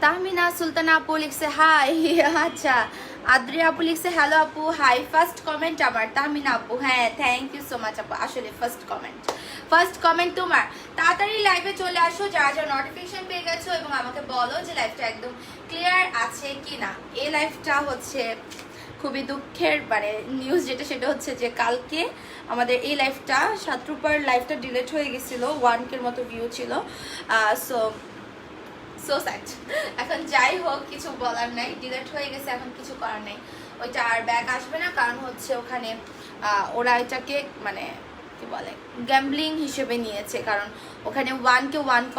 তাহমিনা সুলতানা আপু লিখছে হাই। আচ্ছা, আদ্রিয়া আপু লিখছে হ্যালো আপু হাই। ফার্স্ট কমেন্ট আমার তাহমিনা আপু। হ্যাঁ, থ্যাংক ইউ সো মাচ আপু। আসলে ফার্স্ট কমেন্ট তোমার। তাড়াতাড়ি লাইভে চলে আসো যারা যারা নোটিফিকেশন পেয়ে গেছো, এবং আমাকে বলো যে লাইভটা একদম ক্লিয়ার আছে কি না। এই লাইভটা হচ্ছে খুবই দুঃখের মানে নিউজ, যেটা সেটা হচ্ছে যে কালকে আমাদের এই লাইভটা শতরূপার লাইভটা ডিলিট হয়ে গেছিলো। 1K মতো ভিউ ছিল। So sad. এখন যাই হোক, কিছু বলার নাই, ডিলিট হয়ে গেছে, এখন কিছু করার নাই। ওইটা আর ব্যাক আসবে না, কারণ হচ্ছে ওখানে ওরা এটাকে মানে কি বলে গ্যাম্বলিং হিসেবে নিয়েছে। কারণ ওখানে 1K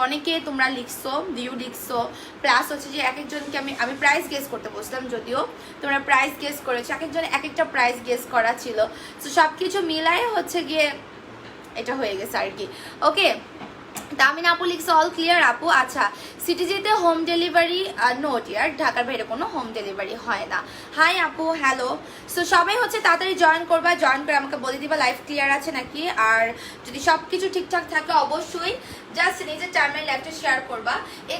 অনেকে তোমরা লিখছো, ভিউ লিখছো, প্লাস হচ্ছে যে এক একজনকে আমি প্রাইস গেস করতে বসলাম, যদিও তোমরা প্রাইস গেস করেছো, এক একজন এক একটা প্রাইস গেস করা ছিল। তো সব কিছু মিলাই হচ্ছে গিয়ে এটা হয়ে গেছে আর কি। ওকে, তামিনা আপু লিখছে অল ক্লিয়ার আপু। আচ্ছা, সিটিজিতে হোম ডেলিভারি নো ডিয়ার, ঢাকার বাইরে কোনো হোম ডেলিভারি হয় না। হাই আপু, হ্যালো। সো সবাই হচ্ছে তাড়াতাড়ি জয়েন করবা, জয়েন করে আমাকে বলে দিবা লাইভ ক্লিয়ার আছে নাকি। আর যদি সব কিছু ঠিকঠাক থাকে অবশ্যই জাস্ট নিজের টাইমলাইন লাইভটা শেয়ার করবা। এই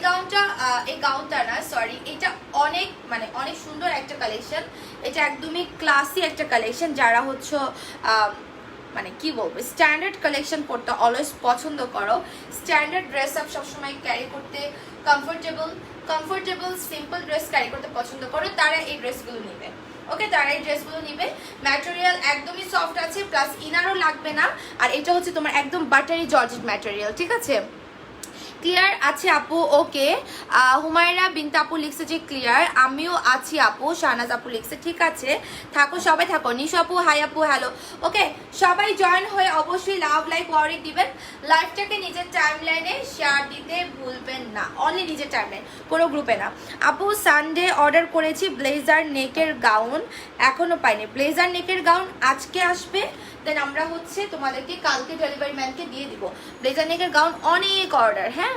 গাউনটা না, সরি, এটা অনেক মানে অনেক সুন্দর একটা কালেকশন। এটা একদমই ক্লাসি একটা কালেকশন। যারা হচ্ছে মানে কি বলবো, স্ট্যান্ডার্ড কালেকশন পরতে অলওয়েজ পছন্দ করো, স্ট্যান্ডার্ড ড্রেস আপ সবসময় ক্যারি করতে কমফোর্টেবল সিম্পল ড্রেস ক্যারি করতে পছন্দ করো, তারা এই ড্রেসগুলো নেবে। ওকে, তারা এই ড্রেসগুলো নিবে। ম্যাটেরিয়াল একদমই সফট আছে, প্লাস ইনারও লাগবে না। আর এটা হচ্ছে তোমার একদম বাটারি জর্জেট ম্যাটেরিয়াল, ঠিক আছে? ক্লিয়ার আছে আপু। ওকে, হুমায়রা বিনতে আপু লিখছে যে ক্লিয়ার, আমিও আছি আপু। শাহনাজ আপু লিখছে ঠিক আছে, থাকো সবাই থাকো। নিশু আপু হাই আপু, হ্যালো। ওকে, সবাই জয়েন হয়ে অবশ্যই লাভ লাইক ওয়ারিক দিবেন। লাইভটাকে নিজের টাইমলাইনে শেয়ার দিতে ভুলবেন না, অনলি নিজের টাইমলাইন, কোনো গ্রুপে না। আপু সানডে অর্ডার করেছি ব্লেজার নেকের গাউন, এখনো পাইনি। ব্লেজার নেকের গাউন আজকে আসবে, দেন আমরা হচ্ছে তোমাদেরকে কালকে ডেলিভারি ম্যানকে দিয়ে দিব। ব্লেজার নেকের গাউন অনেক অর্ডার, হ্যাঁ,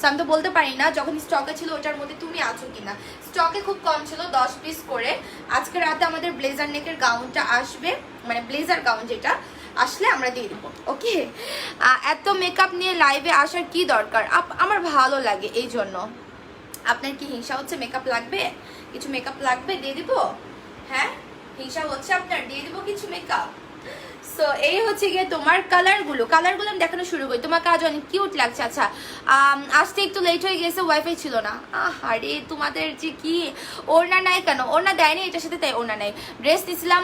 আমি তো বলতে পারি না যখন স্টকে ছিল ওটার মধ্যে তুমি আছো কিনা। স্টকে খুব কম ছিল, 10 পিস করে। আজকে রাতে আমাদের ব্লেজার নেকের গাউনটা আসবে, মানে ব্লেজার গাউন যেটা আসলে আমরা দিয়ে দিব। ওকে, এত মেকআপ নিয়ে লাইভে আসার কি দরকার? আমার ভালো লাগে, এই জন্য। আপনার কি হিংসা হচ্ছে মেকআপ লাগবে? কিছু মেকআপ লাগবে, দিয়ে দিব। হ্যাঁ, হিংসা হচ্ছে আপনার, দিয়ে দিব কিছু মেকআপ। সো এই হচ্ছে গিয়ে তোমার কালারগুলো আমি দেখানো শুরু করি। তোমার কাজ অনেক কিউট লাগছে। আচ্ছা, আসতে একটু লেট হয়ে গেছে, ওয়াইফাই ছিল না। আরে তোমাদের যে কি, ওড়না নাই কেন? ওড়না দেয়নি এটার সাথে, তাই ওড়না নাই। ড্রেস নিয়েছিলাম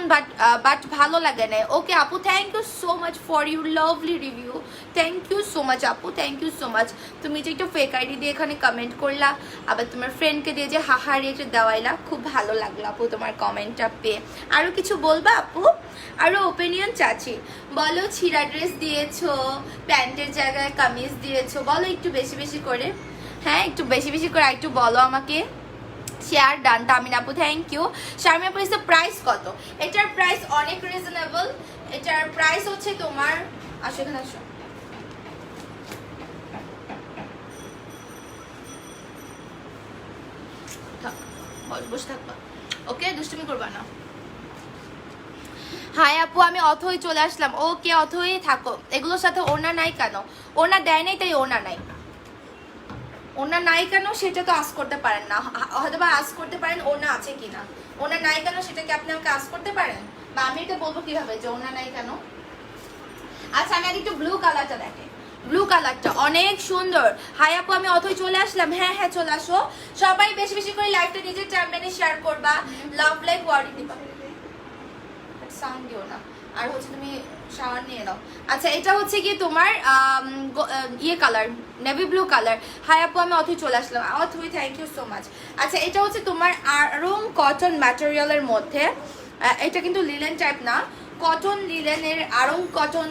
বাট ভালো লাগে না। ওকে আপু, thank you so much for your lovely review. Thank you so much আপু, থ্যাংক ইউ সো মাচ। তুমি যে একটু ফেক আইডি দিয়ে এখানে কমেন্ট করলা, আবার তোমার ফ্রেন্ডকে দিয়ে যে হাহারি একটা দেওয়াইলা, খুব ভালো লাগলো আপু তোমার কমেন্টটা পেয়ে। আরও কিছু বলবা আপু? আরও ওপিনিয়ন চাচ্ছি। বলো, ছিঁড়া ড্রেস দিয়েছো, প্যান্টের জায়গায় কামিজ দিয়েছো, বলো একটু বেশি বেশি করে। হ্যাঁ, একটু বেশি বেশি করে একটু বলো আমাকে। Share done. তামিন আপু থ্যাংক ইউ। শারমিন আপু ইসে প্রাইস কত? এটার প্রাইস অনেক রিজনেবল। এটার প্রাইস হচ্ছে তোমার, আসো এখানে আসো, বসে থাকবা। ওকে, দুষ্টুমি করবা না। হাই আপু, আমি অথই চলে আসলাম। ওকে অথই থাকো। এগুলোর সাথে ওনা নাই কেন? ওনা দেয় নাই তাই ওনা নাই। ওনা নাই কেন সেটা তো আস করতে পারেন না, হয়তো বা আস করতে পারেন ওনা আছে কিনা। ওনা নাই কেন সেটা কি আপনি আমাকে আস করতে পারেন, বা আমি এটা বলবো কিভাবে যে ওনা নাই কেন? আচ্ছা, আমি আগে একটু ব্লু কালারটা দেখে। ব্লু কালারটা অনেক সুন্দর। হাই আপু, আমি অথই চলে আসলাম। হ্যাঁ হ্যাঁ, চলে আসো সবাই, বেশি বেশি করে লাইভটা নিজের টাইমলাইনে শেয়ার করবা, লাভ লাইক ওয়ার্ডিং দিবা। সাউন্ড দিও না। আর হচ্ছে তুমি শাওয়ার নিয়ে নাও। আচ্ছা, এটা হচ্ছে কি তোমার ইয়ে colour, navy blue colour. Hi আপু, আমি অথই চলে আসলাম। Athoi thank you so much. আচ্ছা, এটা হচ্ছে তোমার আরং কটন ম্যাটেরিয়ালের মধ্যে। এটা কিন্তু লিলেন টাইপ না, কটন লিলেনের, আরং কটন,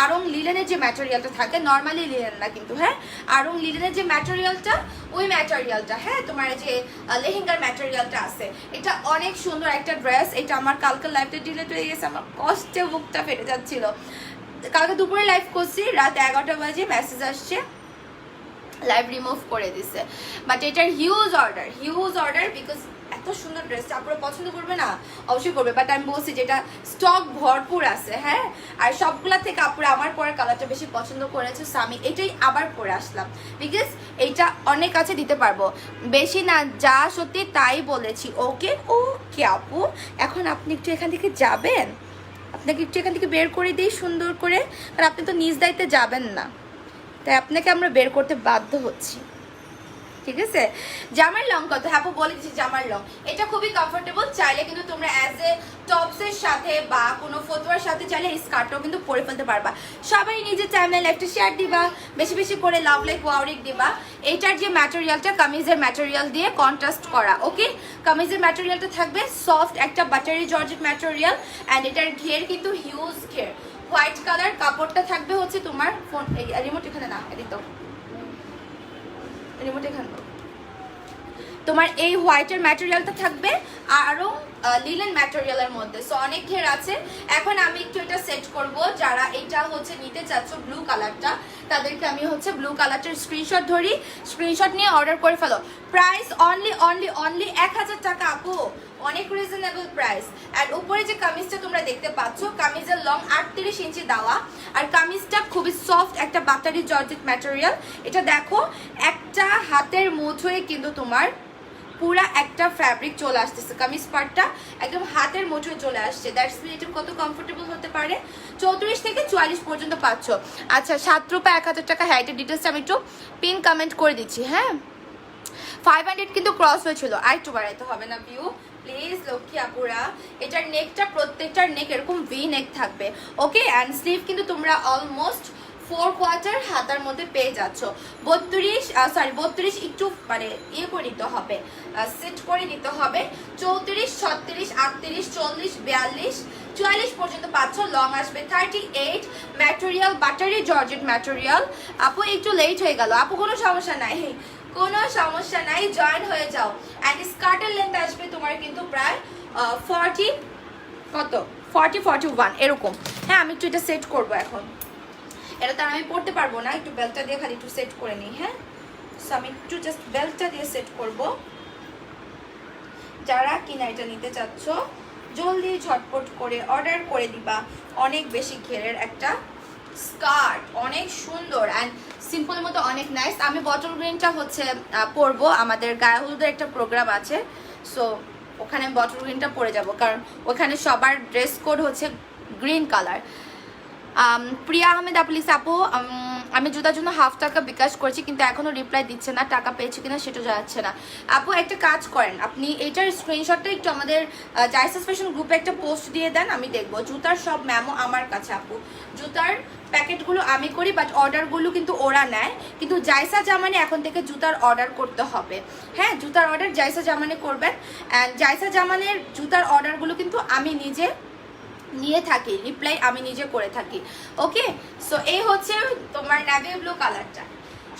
আরং লিলেনের যে ম্যাটেরিয়ালটা থাকে, নর্মালি লিলেন না কিন্তু, হ্যাঁ, আরং লিলেনের যে ম্যাটেরিয়ালটা, ওই ম্যাটেরিয়ালটা, হ্যাঁ, তোমার যে লেহেঙ্গার ম্যাটেরিয়ালটা আছে, এটা অনেক সুন্দর একটা ড্রেস। এটা আমার কালকে লাইভটা ডিলিট হয়ে গেছে, আমার কষ্টে বুকটা ফেটে যাচ্ছিল। কালকে দুপুরে লাইভ করছি, রাত 11টা বাজে মেসেজ আসছে লাইভ রিমুভ করে দিছে। বাট এটার হিউজ অর্ডার বিকজ এত সুন্দর ড্রেসটা আপনারা পছন্দ করবে না? অবশ্যই করবে, বাট আমি বলছি যেটা স্টক ভরপুর আছে, হ্যাঁ। আর সবগুলা থেকে আপনারা আমার পরে কালারটা বেশি পছন্দ করেছে, সো আমি এটাই আবার পরে আসলাম, বিকজ এইটা অনেক কাছে দিতে পারবো, বেশি না, যা সত্যি তাই বলেছি। ওকে ওকে আপু, এখন আপনি একটু এখান থেকে যাবেন, আপনাকে একটু এখান থেকে বের করে দিই সুন্দর করে, কারণ আপনি তো নিজ দায়িত্বে যাবেন না, তাই আপনাকে আমরা বের করতে বাধ্য হচ্ছি, ঠিক আছে। জামার লং কত? হ্যাঁ আপু বলে দিচ্ছি, জামার লং এটা খুবই কমফোর্টেবল, চাইলে কিন্তু তোমরা অ্যাজ এ টপসের সাথে বা কোনো ফতুয়ার সাথে চাইলে এই স্কার্টটাও কিন্তু পরে ফেলতে পারবা। সবাই নিজের টাইমলাইন লাইফটা শেয়ার দিবা, বেশি বেশি করে লাভ লাইক ওয়ারিক দিবা। এইটার যে ম্যাটেরিয়ালটা কামিজের ম্যাটেরিয়াল দিয়ে কন্ট্রাস্ট করা, ওকে। কামিজের ম্যাটেরিয়ালটা থাকবে সফট একটা বাটারি জর্জেট ম্যাটেরিয়াল, অ্যান্ড এটার ঘের কিন্তু হিউজ ঘের, হোয়াইট কালার। কাপড়টা থাকবে হচ্ছে তোমার ফোন, রিমোট এখানে না, এদিক দাও, রিমোট এখানে দাও। তোমার এই হোয়াইটের ম্যাটেরিয়ালটা থাকবে আরও লিলেন ম্যাটেরিয়ালের মধ্যে, সো অনেক ঘের আছে। এখন আমি একটু এটা সেট করব, যারা এটা হচ্ছে নিতে চাচ্ছ ব্লু কালারটা, তাদেরকে আমি হচ্ছে ব্লু কালারটার স্ক্রিনশট ধরি, স্ক্রিনশট নিয়ে অর্ডার করে ফেলো। প্রাইস অনলি অনলি অনলি 1000 টাকা আপু, অনেক রিজনেবল প্রাইস। আর উপরে যে কামিজটা তোমরা দেখতে পাচ্ছ, কামিজের লং 38 ইঞ্চি দেওয়া, আর কামিজটা খুবই সফট একটা বাটারি জর্জেট ম্যাটেরিয়াল। এটা দেখো একটা হাতের মুঠোয় কিন্তু তোমার পুরা একটা ফ্যাব্রিক চলে আসতেছে, কামিজ পার্টটা একদম হাতের মুঠোয় চলে আসছে। দ্যাটস মিন এটা কত কমফোর্টেবল হতে পারে। 34 থেকে 44 পর্যন্ত পাচ্ছ। আচ্ছা 7 রুপা 1000 টাকা, হ্যাঁ এটা ডিটেলসটা আমি একটু পিন কমেন্ট করে দিচ্ছি, হ্যাঁ। 500 কিন্তু ক্রস হয়েছিল, আর একটু বাড়াইতে হবে না ভিউ প্লিজ লক্ষ্মী আপুরা। এটার নেকটা প্রত্যেকটার নেক এরকম ভি নেক থাকবে, ওকে। অ্যান্ড স্লিভ কিন্তু তোমরা অলমোস্ট 4 কোয়ার্টার হাতার মধ্যে পেয়ে যাচ্ছ। 32 একটু মানে ইয়ে করে নিতে হবে, সেট করে নিতে হবে। 34, 36, 38, 40, 42, 44 পর্যন্ত পাচ্ছ। লং আসবে 38, ম্যাটেরিয়াল বাটারি জর্জেট ম্যাটেরিয়াল। আপু একটু লেট হয়ে গেল আপু, কোনো সমস্যা নাই, কোনো সমস্যা নাই, জয়েন হয়ে যাও। অ্যান্ড স্কার্টের লেন্থ আসবে তোমার কিন্তু প্রায় 40 কত 41 এরকম। হ্যাঁ আমি একটু এটা সেট করবো এখন, এটা তো আমি পড়তে পারবো না, একটু বেল্টটা দিয়ে খালি একটু সেট করে নিই, হ্যাঁ। সো আমি একটু জাস্ট বেল্টটা দিয়ে সেট করব। যারা কিনা এটা নিতে চাচ্ছ জলদি ঝটপট করে অর্ডার করে দিবা। অনেক বেশি ঘেরের একটা স্কার্ট, অনেক সুন্দর অ্যান্ড সিম্পল মতো অনেক নাইস। আমি বটল গ্রিনটা হচ্ছে পরবো, আমাদের গায়ে হলুদের একটা প্রোগ্রাম আছে, সো ওখানে বটল গ্রিনটা পরে যাব, কারণ ওখানে সবার ড্রেস কোড হচ্ছে গ্রিন কালার। প্রিয়া আহমেদ আপলিস আপু, আমি জুতার জন্য 1/2 টাকা বিকাশ করেছি, কিন্তু এখনো রিপ্লাই দিচ্ছে না, টাকা পেয়েছে কিনা সেটা যাচ্ছে না। আপু একটা কাজ করেন, আপনি এইটার স্ক্রিনশটটা একটু আমাদের জাইসাস ফ্যাশন গ্রুপে একটা পোস্ট দিয়ে দেন, আমি দেখবো। জুতার সব ম্যামও আমার কাছে আপু, জুতার প্যাকেটগুলো আমি করি, বাট অর্ডারগুলো কিন্তু ওরা নেয়। কিন্তু জাইসা জামানে এখন থেকে জুতার অর্ডার করতে হবে, হ্যাঁ জুতার অর্ডার জাইসা জামানে করবেন। অ্যান্ড জাইসা জামানের জুতার অর্ডারগুলো কিন্তু আমি নিজে নিয়ে থাকি, রিপ্লাই আমি নিজে করে থাকি, ওকে। সো এই হচ্ছে তোমার নেভি ব্লু কালারটা,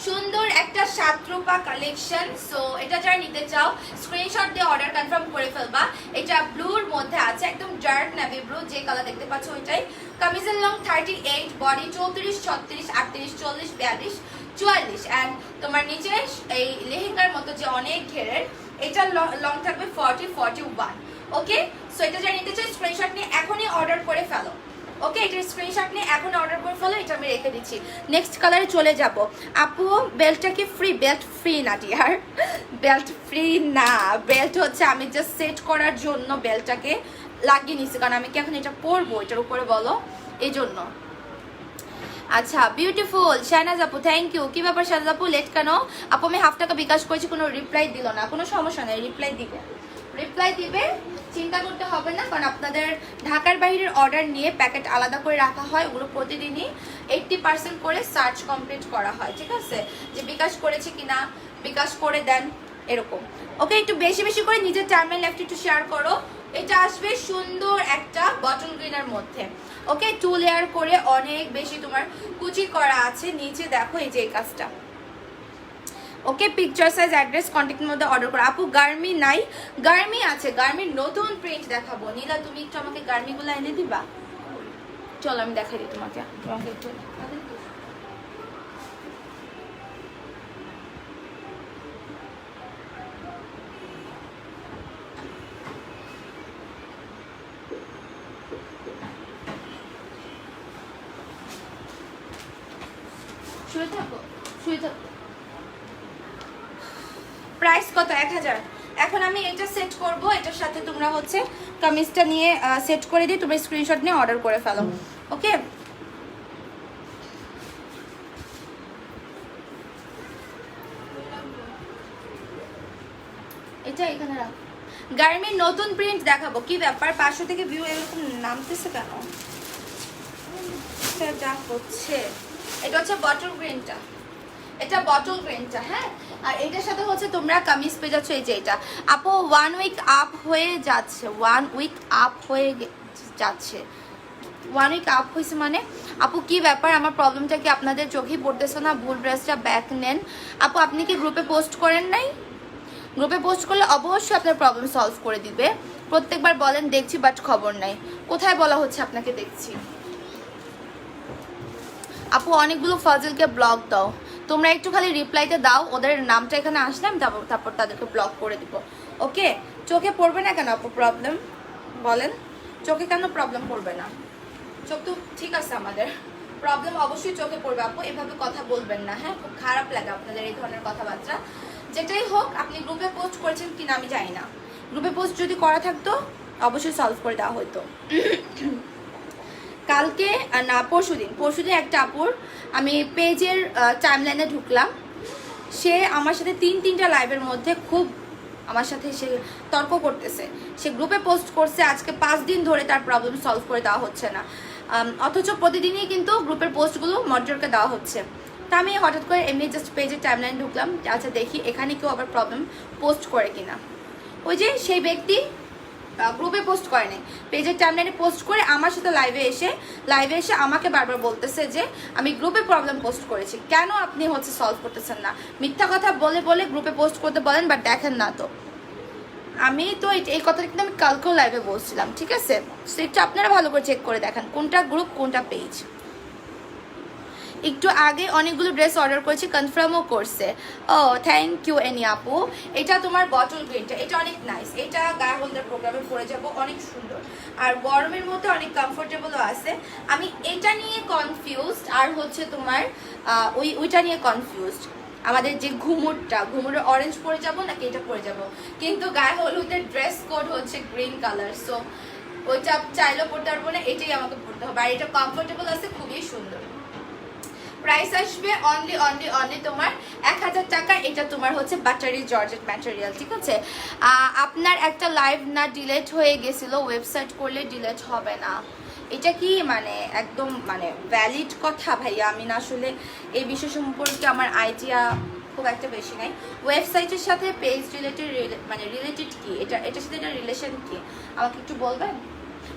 সুন্দর একটা 7 রুপা কালেকশন। সো এটা যারা নিতে চাও স্ক্রিনশট দিয়ে অর্ডার কনফার্ম করে ফেলবা। এটা ব্লুর মধ্যে আছে, একদম ডার্ক নেভি ব্লু, যে কালার দেখতে পাচ্ছ ওইটাই। কামিজের লং 38, বডি 34, 36, 38, 40, 42, 44। অ্যান্ড তোমার নিচে এই লেহেঙ্গার মতো যে অনেক ঘেরের, এটার লং থাকবে 40, 41, ওকে। সো এটা যারা নিতে চাই স্ক্রিনশট নিয়ে এখনই অর্ডার করে ফেলো, ওকে। এটার স্ক্রিনশট নিয়ে এখন অর্ডার করে ফেলো, এটা আমি রেখে দিচ্ছি। নেক্সট কালারে চলে যাব। আপু বেল্টটা কি ফ্রি? বেল্ট ফ্রি না ডিয়ার, বেল্ট ফ্রি না, বেল্ট হচ্ছে আমি জাস্ট সেট করার জন্য বেল্টটাকে লাগিয়ে নিচ্ছি, কারণ আমি কি এখন এটা পরবো এটার উপরে বলো, এই জন্য। আচ্ছা বিউটিফুল শাহনাজ আপু, থ্যাংক ইউ। কি ব্যাপার শাহনাজ আপু লেট কেন? আপু আমি 1/2 টাকা বিকাশ করেছি, কোনো রিপ্লাই দিল না, কোনো সমস্যা নেই, রিপ্লাই দিবে, রিপ্লাই দিবে, চিন্তা করতে হবে না। কারণ আপনাদের ঢাকার বাইরের অর্ডার নিয়ে প্যাকেট আলাদা করে রাখা হয়, ওগুলো প্রতিদিনই 80% করে সার্চ কমপ্লিট করা হয়, ঠিক আছে, যে বিকাশ করেছে কিনা, বিকাশ করে দেন এরকম, ওকে। একটু বেশি বেশি করে নিজের টাইমলাইন লাইফটা একটু শেয়ার করো। এটা আসবে সুন্দর একটা বটল গ্রিনের মধ্যে, ওকে। 2 লেয়ার করে অনেক বেশি তোমার কুচি করা আছে, নিচে দেখো এই যে এই কাজটা, ওকে। পিকচার সাইজ অ্যাড্রেস কন্ট্যাক্টের মধ্যে অর্ডার করো। আপু গার্মি নাই? গার্মি আছে, গার্মির নতুন প্রিন্ট দেখাবো। নীলা তুমি একটু আমাকে গার্মিগুলো এনে দিবা, চলো আমি দেখাই দিই তোমাকে, তোমাকে একটু শুয়ে থাকো, শুয়ে থাকো। প্রাইস কত? 1000। এখন আমি এটা সেট করব, এটার সাথে তোমরা হচ্ছে কামিজটা নিয়ে সেট করে দিই, তোমরা স্ক্রিনশট নিয়ে অর্ডার করে ফেলো। ওকে, এটা এখানে রাখ। গার্মির নতুন প্রিন্ট দেখাবো। কি ব্যাপার 500 থেকে ভিউ এরকম নামতেছে কেন? যা হচ্ছে, এটা হচ্ছে বটল গ্রিনটা, এটা বটল গ্রিনটা। হ্যাঁ, আর এটার সাথে হচ্ছে তোমরা কামিজ পেয়ে যাচ্ছ এই যে এটা। আপু 1 উইক আপ হয়ে যাচ্ছে, 1 উইক আপ হয়ে যাচ্ছে, 1 উইক আপ হয়েছে মানে? আপু কি ব্যাপার, আমার প্রবলেমটা কি আপনাদের চোখেই পড়তেছে না? ভুল ড্রেসটা ব্যাক নেন। আপু আপনি কি গ্রুপে পোস্ট করেন নাই? গ্রুপে পোস্ট করলে অবশ্যই আপনার প্রবলেম সলভ করে দিবে। প্রত্যেকবার বলেন দেখছি বাট খবর নাই। কোথায় বলা হচ্ছে আপনাকে দেখছি? আপু অনেকগুলো ফাজিলকে ব্লক দাও। তোমরা একটু খালি রিপ্লাইতে দাও, ওদের নামটা এখানে আসলাম, তারপর তাদেরকে ব্লক করে দিব। ওকে, চোখে পড়বে না কেন আপু প্রবলেম? বলেন, চোখে কেন প্রবলেম পড়বে না? চোখ তো ঠিক আছে আমাদের, প্রবলেম অবশ্যই চোখে পড়বে। আপু এভাবে কথা বলবেন না, হ্যাঁ, খুব খারাপ লাগে আপনাদের এই ধরনের কথাবার্তা। যেটাই হোক, আপনি গ্রুপে পোস্ট করেছেন কিনা আমি জানি না, গ্রুপে পোস্ট যদি করা থাকতো অবশ্যই সলভ করে দেওয়া হতো। কালকে না পরশুদিন একটা আপুর আমি পেজের টাইমলাইনে ঢুকলাম, সে আমার সাথে তিনটা লাইভের মধ্যে খুব আমার সাথে সে তর্ক করতেছে। সে গ্রুপে পোস্ট করছে, আজকে 5 দিন ধরে তার প্রবলেম সলভ করে দেওয়া হচ্ছে না, অথচ প্রতিদিনই কিন্তু গ্রুপের পোস্টগুলো মডারেটরকে দেওয়া হচ্ছে। তা আমি হঠাৎ করে এমনি জাস্ট পেজের টাইমলাইন ঢুকলাম, আচ্ছা দেখি এখানে কেউ আবার প্রবলেম পোস্ট করে কিনা। ওই যে সেই ব্যক্তি গ্রুপে পোস্ট করেনি, পেজের টাইমলাইনে পোস্ট করে আমার সাথে লাইভে এসে আমাকে বারবার বলতেছে যে আমি গ্রুপে প্রবলেম পোস্ট করেছি, কেন আপনি হচ্ছে সলভ করতেছেন না? মিথ্যা কথা বলে বলে গ্রুপে পোস্ট করতে বলেন, বাট দেখেন না তো। আমি তো এই কথাটা কিন্তু আমি কালকেও লাইভে বলছিলাম, ঠিক আছে? সেটা আপনারা ভালো করে চেক করে দেখেন কোনটা গ্রুপ কোনটা পেজ। একটু আগে অনেকগুলো ড্রেস অর্ডার করেছি, কনফার্মও করছে। ও থ্যাংক ইউ এনি আপু। এটা তোমার বটল গ্রিনটা, এটা অনেক নাইস, এটা গায়ে হলদের প্রোগ্রামে পরে যাব, অনেক সুন্দর আর গরমের মধ্যে অনেক কমফোর্টেবলও আছে। আমি এটা নিয়ে কনফিউজড, আর হচ্ছে তোমার ওইটা নিয়ে কনফিউজড, আমাদের যে ঘুমুরের অরেঞ্জ পরে যাব নাকি এটা পরে যাব, কিন্তু গায়ে হলুদের ড্রেস কোড হচ্ছে গ্রিন কালার, সো ওইটা চাইলেও পরতে পারবো না, এটাই আমাকে পরতে হবে। আর এটা কমফোর্টেবল আছে, খুবই সুন্দর। প্রাইস আসবে অনলি তোমার 1000 টাকা। এটা তোমার হচ্ছে বাটারি জর্জেট ম্যাটেরিয়াল, ঠিক আছে? আপনার একটা লাইভ না ডিলেট হয়ে গেছিল, ওয়েবসাইট করলে ডিলেট হবে না, এটা কি মানে একদম মানে ভ্যালিড কথা ভাইয়া? আমি না আসলে এই বিষয় সম্পর্কে আমার আইডিয়া খুব একটা বেশি নাই। ওয়েবসাইটের সাথে পেজ রিলেটেড কি, এটার সাথে এটা রিলেশন কি আমাকে একটু বলবেন?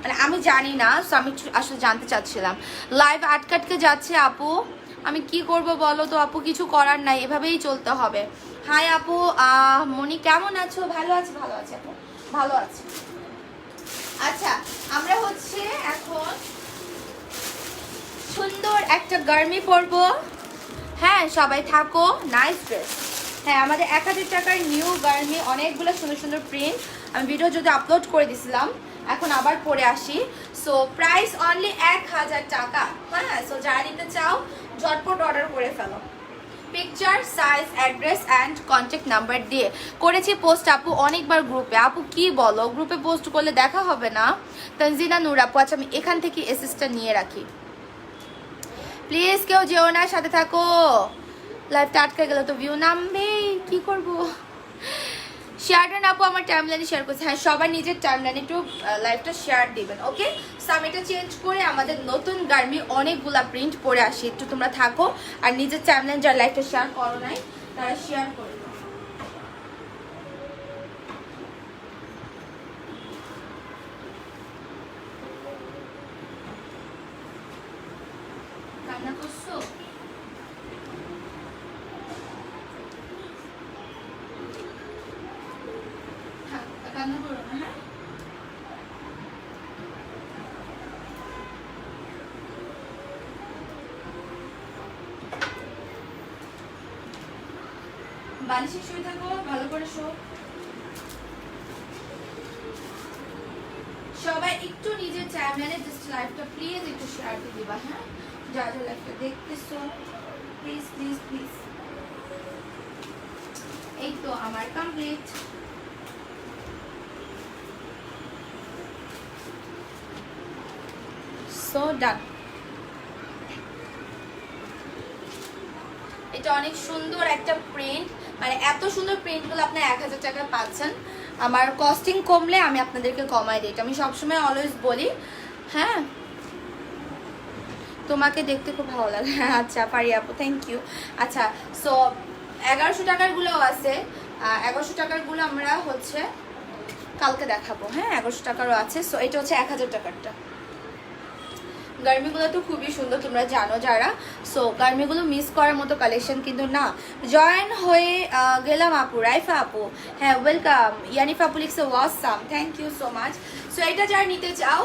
মানে আমি জানি না, সো আমি আসলে জানতে চাচ্ছিলাম। লাইভ আটকাটকে যাচ্ছে আপু, আমি কি করব বলো তো আপু? কিছু করার নাই, এভাবেই চলতে হবে। হাই আপু, মনি কেমন আছো? ভালো আছি আপু, ভালো আছি। আচ্ছা, আমরা হচ্ছে এখন সুন্দর একটা গার্মি পরবো। হ্যাঁ সবাই থাকো, নাইস ড্রেস। হ্যাঁ, আমাদের 1000 টাকার নিউ গার্মি, অনেকগুলো সুন্দর সুন্দর প্রিন্ট, আমি ভিডিও যদি আপলোড করে দিছিলাম, এখন আবার পরে আসি। সো প্রাইস অনলি 1000 টাকা। হ্যাঁ, সো যারা নিতে চাও ঝটপট অর্ডার করে ফেলো। Picture, size, address and contact number দিয়ে করেছি পোস্ট আপু অনেকবার গ্রুপে। আপু কি বলো, গ্রুপে পোস্ট করলে দেখা হবে না? তানজিনা নূর আপু, আচ্ছা আমি এখান থেকে এসএসটা নিয়ে রাখি, প্লিজ কেউ যেও না, সাথে থাকো। লাইভটা আটকে গেল তো ভিউ নামবে, কি করবো? শেয়ারটা আপু আমার টাইমলাইনে শেয়ার করছে। হ্যাঁ, সবার নিজের টাইমলাইনে একটু লাইভটা শেয়ার দিবেন, ওকে? সো আমি এটা চেঞ্জ করে আমাদের নতুন গার্মি অনেকগুলা প্রিন্ট পরে আসি, একটু তোমরা থাকো আর নিজের টাইমলাইন যারা লাইভটা শেয়ার করো নাই তারা শেয়ার করে দাও। কান্না করছো? কান্না করো না, হ্যাঁ? বালিশে শুয়ে থাকো, ভালো করে শো। সবাই একটু নিজের টাইমলাইনে জাস্ট লাইভটা প্লিজ একটু শেয়ার দিয়ে দিবা, হ্যাঁ? যা যা লাইভটা দেখতেছো প্লিজ প্লিজ প্লিজ। এই তো আমার কমপ্লিট। সো ডান। এটা অনেক সুন্দর একটা প্রিন্ট, মানে এত সুন্দর প্রিন্টগুলো আপনার 1000 টাকা পাচ্ছেন। আমার কস্টিং কমলে আমি আপনাদেরকে কমাই দিই, আমি সবসময় অলওয়েজ বলি। হ্যাঁ, তোমাকে দেখতে খুব ভালো লাগে। আচ্ছা পারি আপু, থ্যাংক ইউ। আচ্ছা, সো 1100 টাকারগুলোও আছে। 1100 টাকারগুলো আমরা হচ্ছে কালকে দেখাবো। হ্যাঁ, 1100 টাকারও আছে। সো এটা হচ্ছে 1000 টাকারটা। গার্মিগুলো তো খুবই সুন্দর, তোমরা জানো যারা। সো গার্মিগুলো মিস করার মতো কালেকশন কিন্তু না। জয়েন হয়ে গেলাম আপু, রাইফা আপু। হ্যাঁ, ওয়েলকাম। ইয়ানিফা আপু লিখছে awesome, thank you so much. So এটা যারা নিতে চাও,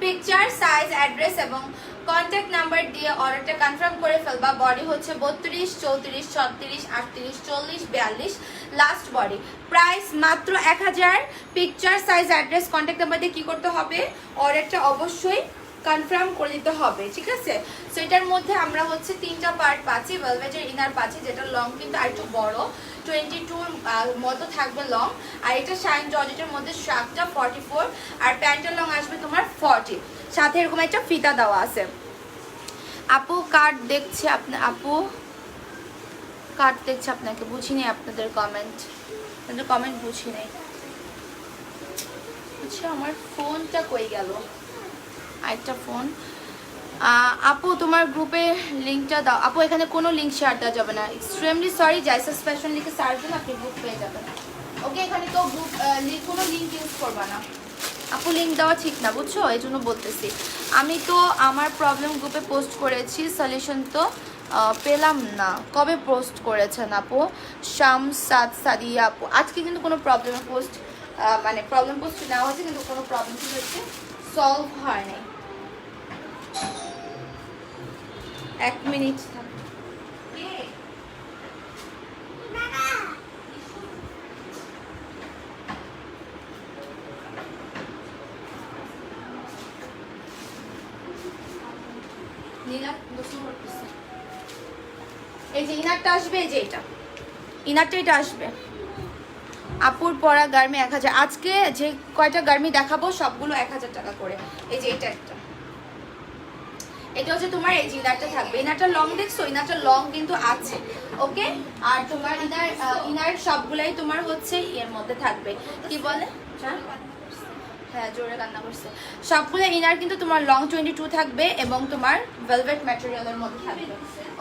পিকচার, সাইজ, অ্যাড্রেস এবং কন্ট্যাক্ট নাম্বার দিয়ে অর্ডারটা কনফার্ম করে ফেলবা। বডি হচ্ছে 32, 34, 36, 38, 40, 42 লাস্ট বডি। প্রাইস মাত্র 1000। Picture, size, address, contact number দিয়ে কী করতে হবে, অর্ডারটা অবশ্যই কনফার্ম করে দিতে হবে, ঠিক আছে। সো এটার মধ্যে আমরা হচ্ছে 3টা পার্ট পাচ্ছি। ভেলভেটের ইনার পাচ্ছি, যেটা লং কিন্তু আর একটু বড়, 22 মতো থাকবে লং। আর এটা শাইন জর্জেটের মধ্যে শার্টটা 44, আর প্যান্টের লং আসবে তোমার 40। সাথে এরকম একটা ফিতা দেওয়া আছে। আপু কার্ড দেখছে আপু কার্ড দেখছে আপনাকে, বুঝিনি আপনাদের কমেন্ট বুঝি নেই। আচ্ছা, আমার ফোনটা কই গেল, আরেকটা ফোন। আপু তোমার গ্রুপে লিঙ্কটা দাও। আপু এখানে কোনো লিঙ্ক শেয়ার দেওয়া যাবে না, এক্সট্রিমলি সরি। জাইসাস ফ্যাশন লিখে সার্চ দিন, আপনি গ্রুপ পেয়ে যাবেন। ওকে, এখানে তো গ্রুপ কোনো লিঙ্ক ইউজ করবা না আপু, লিঙ্ক দেওয়া ঠিক না, বুঝছো, এই জন্য বলতেছি। আমি তো আমার প্রবলেম গ্রুপে পোস্ট করেছি, সলিউশন তো পেলাম না। কবে পোস্ট করেছেন আপু? সাদিয়া আপু, আজকে কিন্তু কোনো প্রবলেমের পোস্ট মানে প্রবলেম পোস্ট নেওয়া হয়েছে, কিন্তু কোনো প্রবলেম কি হচ্ছে সলভ হয় নাই। 1 মিনিট এই যে ইনারটা আসবে, এই যে এটা আসবে। আপুর পরা গার্মি 1000। আজকে যে কয়টা গার্মি দেখাবো সবগুলো 1000 টাকা করে। এই যে এটা হচ্ছে তোমার, এই যে ইনারটা থাকবে। ইনারটা লং দেখছো, ইনারটা লং কিন্তু আছে, ওকে। আর তোমার ইনার সবগুলাই তোমার হচ্ছে এর মধ্যে থাকবে, কি বলে, হ্যাঁ জোরে কান্না করছে। সবগুলো ইনার কিন্তু তোমার লং 22 থাকবে এবং তোমার ভেলভেট ম্যাটেরিয়ালের মধ্যে থাকবে,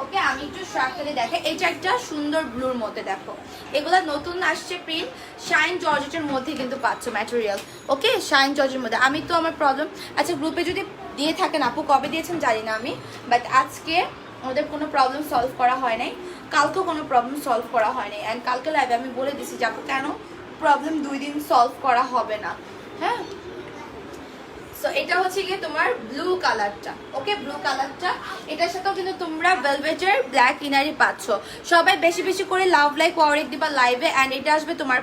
ওকে। আমি একটু শার্টটা দেখে, এটা একটা সুন্দর ব্লুর মধ্যে, দেখো এগুলা নতুন আসছে প্রিন্ট, শাইন জর্জেটের মধ্যে কিন্তু পাচ্ছ ম্যাটেরিয়াল, ওকে। শাইন জর্জের মধ্যে। আমি তো আমার প্রবলেম, আচ্ছা গ্রুপে যদি দিয়ে থাকেন আপু, কবে দিয়েছেন জানি না আমি, বাট আজকে ওদের কোনো প্রবলেম সলভ করা হয় নাই, কালকেও কোনো প্রবলেম সলভ করা হয় নাই। অ্যান্ড কালকে লাইভে আমি বলে দিছি যে আপু কেন প্রবলেম 2 দিন সলভ করা হবে না, হ্যাঁ। সো এটা হচ্ছে গিয়ে তোমার ব্লু কালারটা, ওকে, ব্লু কালারটা। এটার সাথেও কিন্তু তোমরা ভেলভেটের ব্ল্যাক ইনারই পাচ্ছ। সবাই বেশি বেশি করে লাভ লাইক ওয়ারেক দিবা লাইভে। অ্যান্ড এটা আসবে তোমার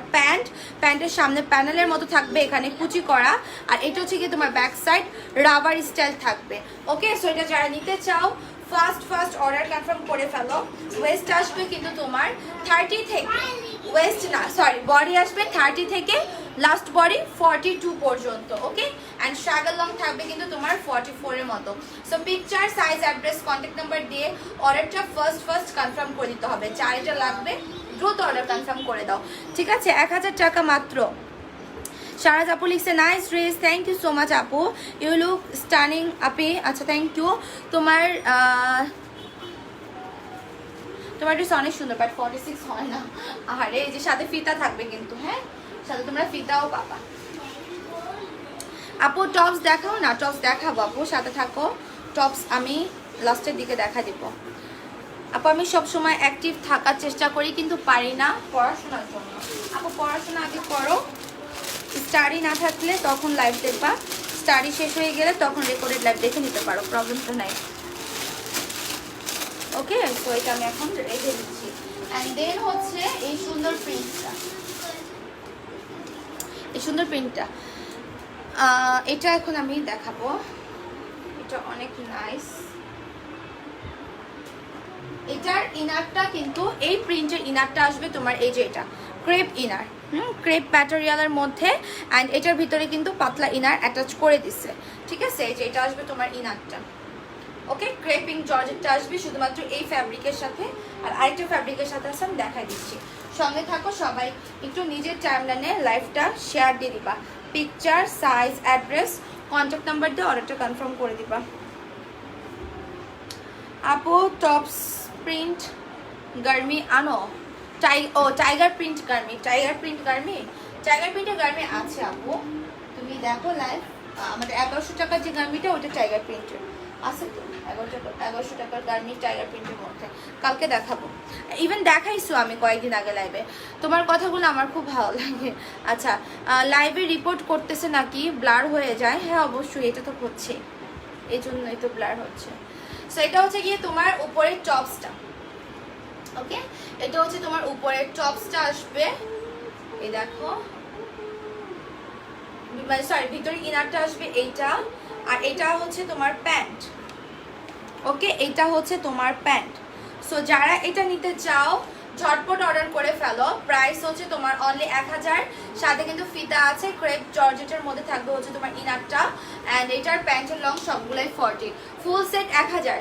প্যান্টের সামনে প্যানেলের মতো থাকবে, এখানে কুচি করা। আর এটা হচ্ছে গিয়ে তোমার ব্যাক সাইড রাবার স্টাইল থাকবে, ওকে। সো এটা যারা নিতে চাও ফার্স্ট অর্ডার কনফার্ম করে ফেলো। ওয়েস্ট আসবে কিন্তু তোমার 30 থেকে, ওয়েস্ট না সরি, বডি আসবে 30 থেকে লাস্ট বডি 42 পর্যন্ত, ওকে। অ্যান্ড স্ট্রাগল লং থাকবে কিন্তু তোমার 44 এর মতো। So picture, size, address, contact number দিয়ে অর্ডারটা ফার্স্ট কনফার্ম করে দিতে হবে। চারটা লাগবে, দ্রুত অর্ডার কনফার্ম করে দাও, ঠিক আছে। 1000 টাকা মাত্র। শাহরাজ আপু লিখছে nice dress, thank you so much আপু, ইউ লুক স্টানিং আপি। আচ্ছা থ্যাংক ইউ। তোমার ড্রেস অনেক সুন্দর, বাট 46 হয় না। আরে এই যে সাথে ফিতা থাকবে কিন্তু, হ্যাঁ সাথে তোমরা ফিতাও পাবা। আপু টপস দেখাও না, টপস দেখাবো আপু, সাথে থাকো। টপস আমি লাস্টের দিকে দেখা দিব আপু। আমি সবসময় অ্যাক্টিভ থাকার চেষ্টা করি, কিন্তু পারি না পড়াশোনার জন্য। আপু পড়াশোনা আগে করো, স্টাডি না থাকলে তখন লাইভ দেখবা, স্টাডি শেষ হয়ে গেলে তখন রেকর্ডেড লাইভ দেখে নিতে পারো, প্রবলেম তো নাই, ওকে। তো এটা আমি এখন রেখে দিচ্ছি। অ্যান্ড দেন হচ্ছে এই সুন্দর প্রিন্টটা, এটা এখন আমি দেখাবো। এটা অনেক নাইস, এটার ইনারটা কিন্তু এই প্রিন্টের ইনারটা আসবে তোমার এই যে এটা ক্রেপ ইনার, ক্রেপ ম্যাটেরিয়ালের মধ্যে, অ্যান্ড এটার ভিতরে কিন্তু পাতলা ইনার অ্যাটাচ করে দিচ্ছে, ঠিক আছে? এই যে এটা আসবে তোমার ইনারটা, ওকে? ক্রেপিং জর্জেটটা আসবে শুধুমাত্র এই ফ্যাব্রিকের সাথে। আর আরেকটা ফ্যাব্রিকের সাথে আছে, আমি দেখাই দিচ্ছি। সঙ্গে থাকো সবাই, একটু নিজের টাইমলাইনে লাইভটা শেয়ার দিয়ে দিবা, picture, size, address, contact number দিয়ে অর্ডারটা কনফার্ম করে দিবা। আপু টপস প্রিন্ট গার্মি আনো, টাইগার প্রিন্ট গার্মি, টাইগার প্রিন্টের গার্মি আছে আপু, তুমি দেখো লাইভ। আমাদের 1100 টাকার যে গার্মিটা ওটা টাইগার প্রিন্টের আছে তো, 1100 টাকার গার্মি টাইগার প্রিন্টের মধ্যে, কালকে দেখাবো। ইভেন দেখাইছো আমি কয়েকদিন আগে লাইভে, তোমার কথাগুলো আমার খুব ভালো লাগে। আচ্ছা, লাইভে রিপোর্ট করতেছে নাকি ব্লার হয়ে যায়? হ্যাঁ অবশ্যই, এটা তো হচ্ছে, এই জন্যই তো ব্লার হচ্ছে। সো এটা হচ্ছে গিয়ে তোমার উপরের টপসটা, ওকে? এটা হচ্ছে তোমার উপরের টপসটা আসবে, এই দেখো, সরি ভিতরে ইনারটা আসবে এইটা, আর এটা হচ্ছে তোমার প্যান্ট, ওকে? এটা হচ্ছে তোমার প্যান্ট। সো যারা এটা নিতে চাও ঝটপট অর্ডার করে ফেলো। প্রাইস হচ্ছে তোমার অনলি 1000, সাথে কিন্তু ফিতা আছে, ক্রেপ জর্জেটের মধ্যে থাকবে হচ্ছে তোমার ইনারটা, অ্যান্ড এটার প্যান্টের লং সবগুলোই 40, full set 1000।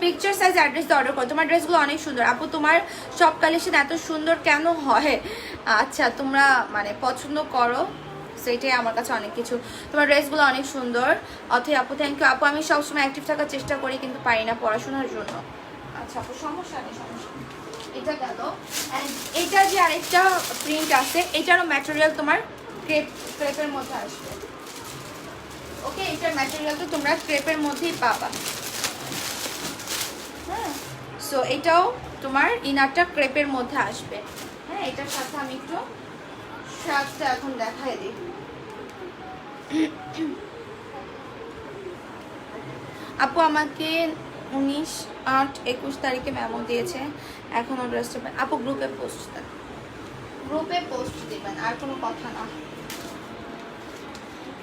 Picture, size, address দিয়ে অর্ডার করো। তোমার ড্রেসগুলো অনেক সুন্দর আপু, তোমার সব কালেকশন এত সুন্দর কেন হয়? আচ্ছা, তোমরা মানে পছন্দ করো, সেইটাই আমার কাছে অনেক কিছু। তোমার ড্রেসগুলো অনেক সুন্দর। অথই আপু থ্যাংক ইউ আপু, আমি সবসময় অ্যাক্টিভ থাকার চেষ্টা করি কিন্তু পারি না পড়াশোনার জন্য। আচ্ছা আপু, সমস্যা নেই, সমস্যা নেই। এটা গেল। অ্যান্ড এটা যে আরেকটা প্রিন্ট আছে, এটারও ম্যাটেরিয়াল তোমার ক্রেপের মধ্যে আসবে, ওকে? এটার ম্যাটেরিয়াল তো তোমরা ক্রেপের মধ্যেই পাবা, হ্যাঁ? সো এটাও তোমার ইনারটা ক্রেপের মধ্যে আসবে, হ্যাঁ? এটার সাথে আমি একটু শার্টটা এখন দেখাই দিই। আপু আমাকে 19/8-21 তারিখে মেমো দিয়েছে, এখনও ড্রেসটা আপু গ্রুপে পোস্ট দেন, গ্রুপে পোস্ট দেবেন, আর কোনো কথা না।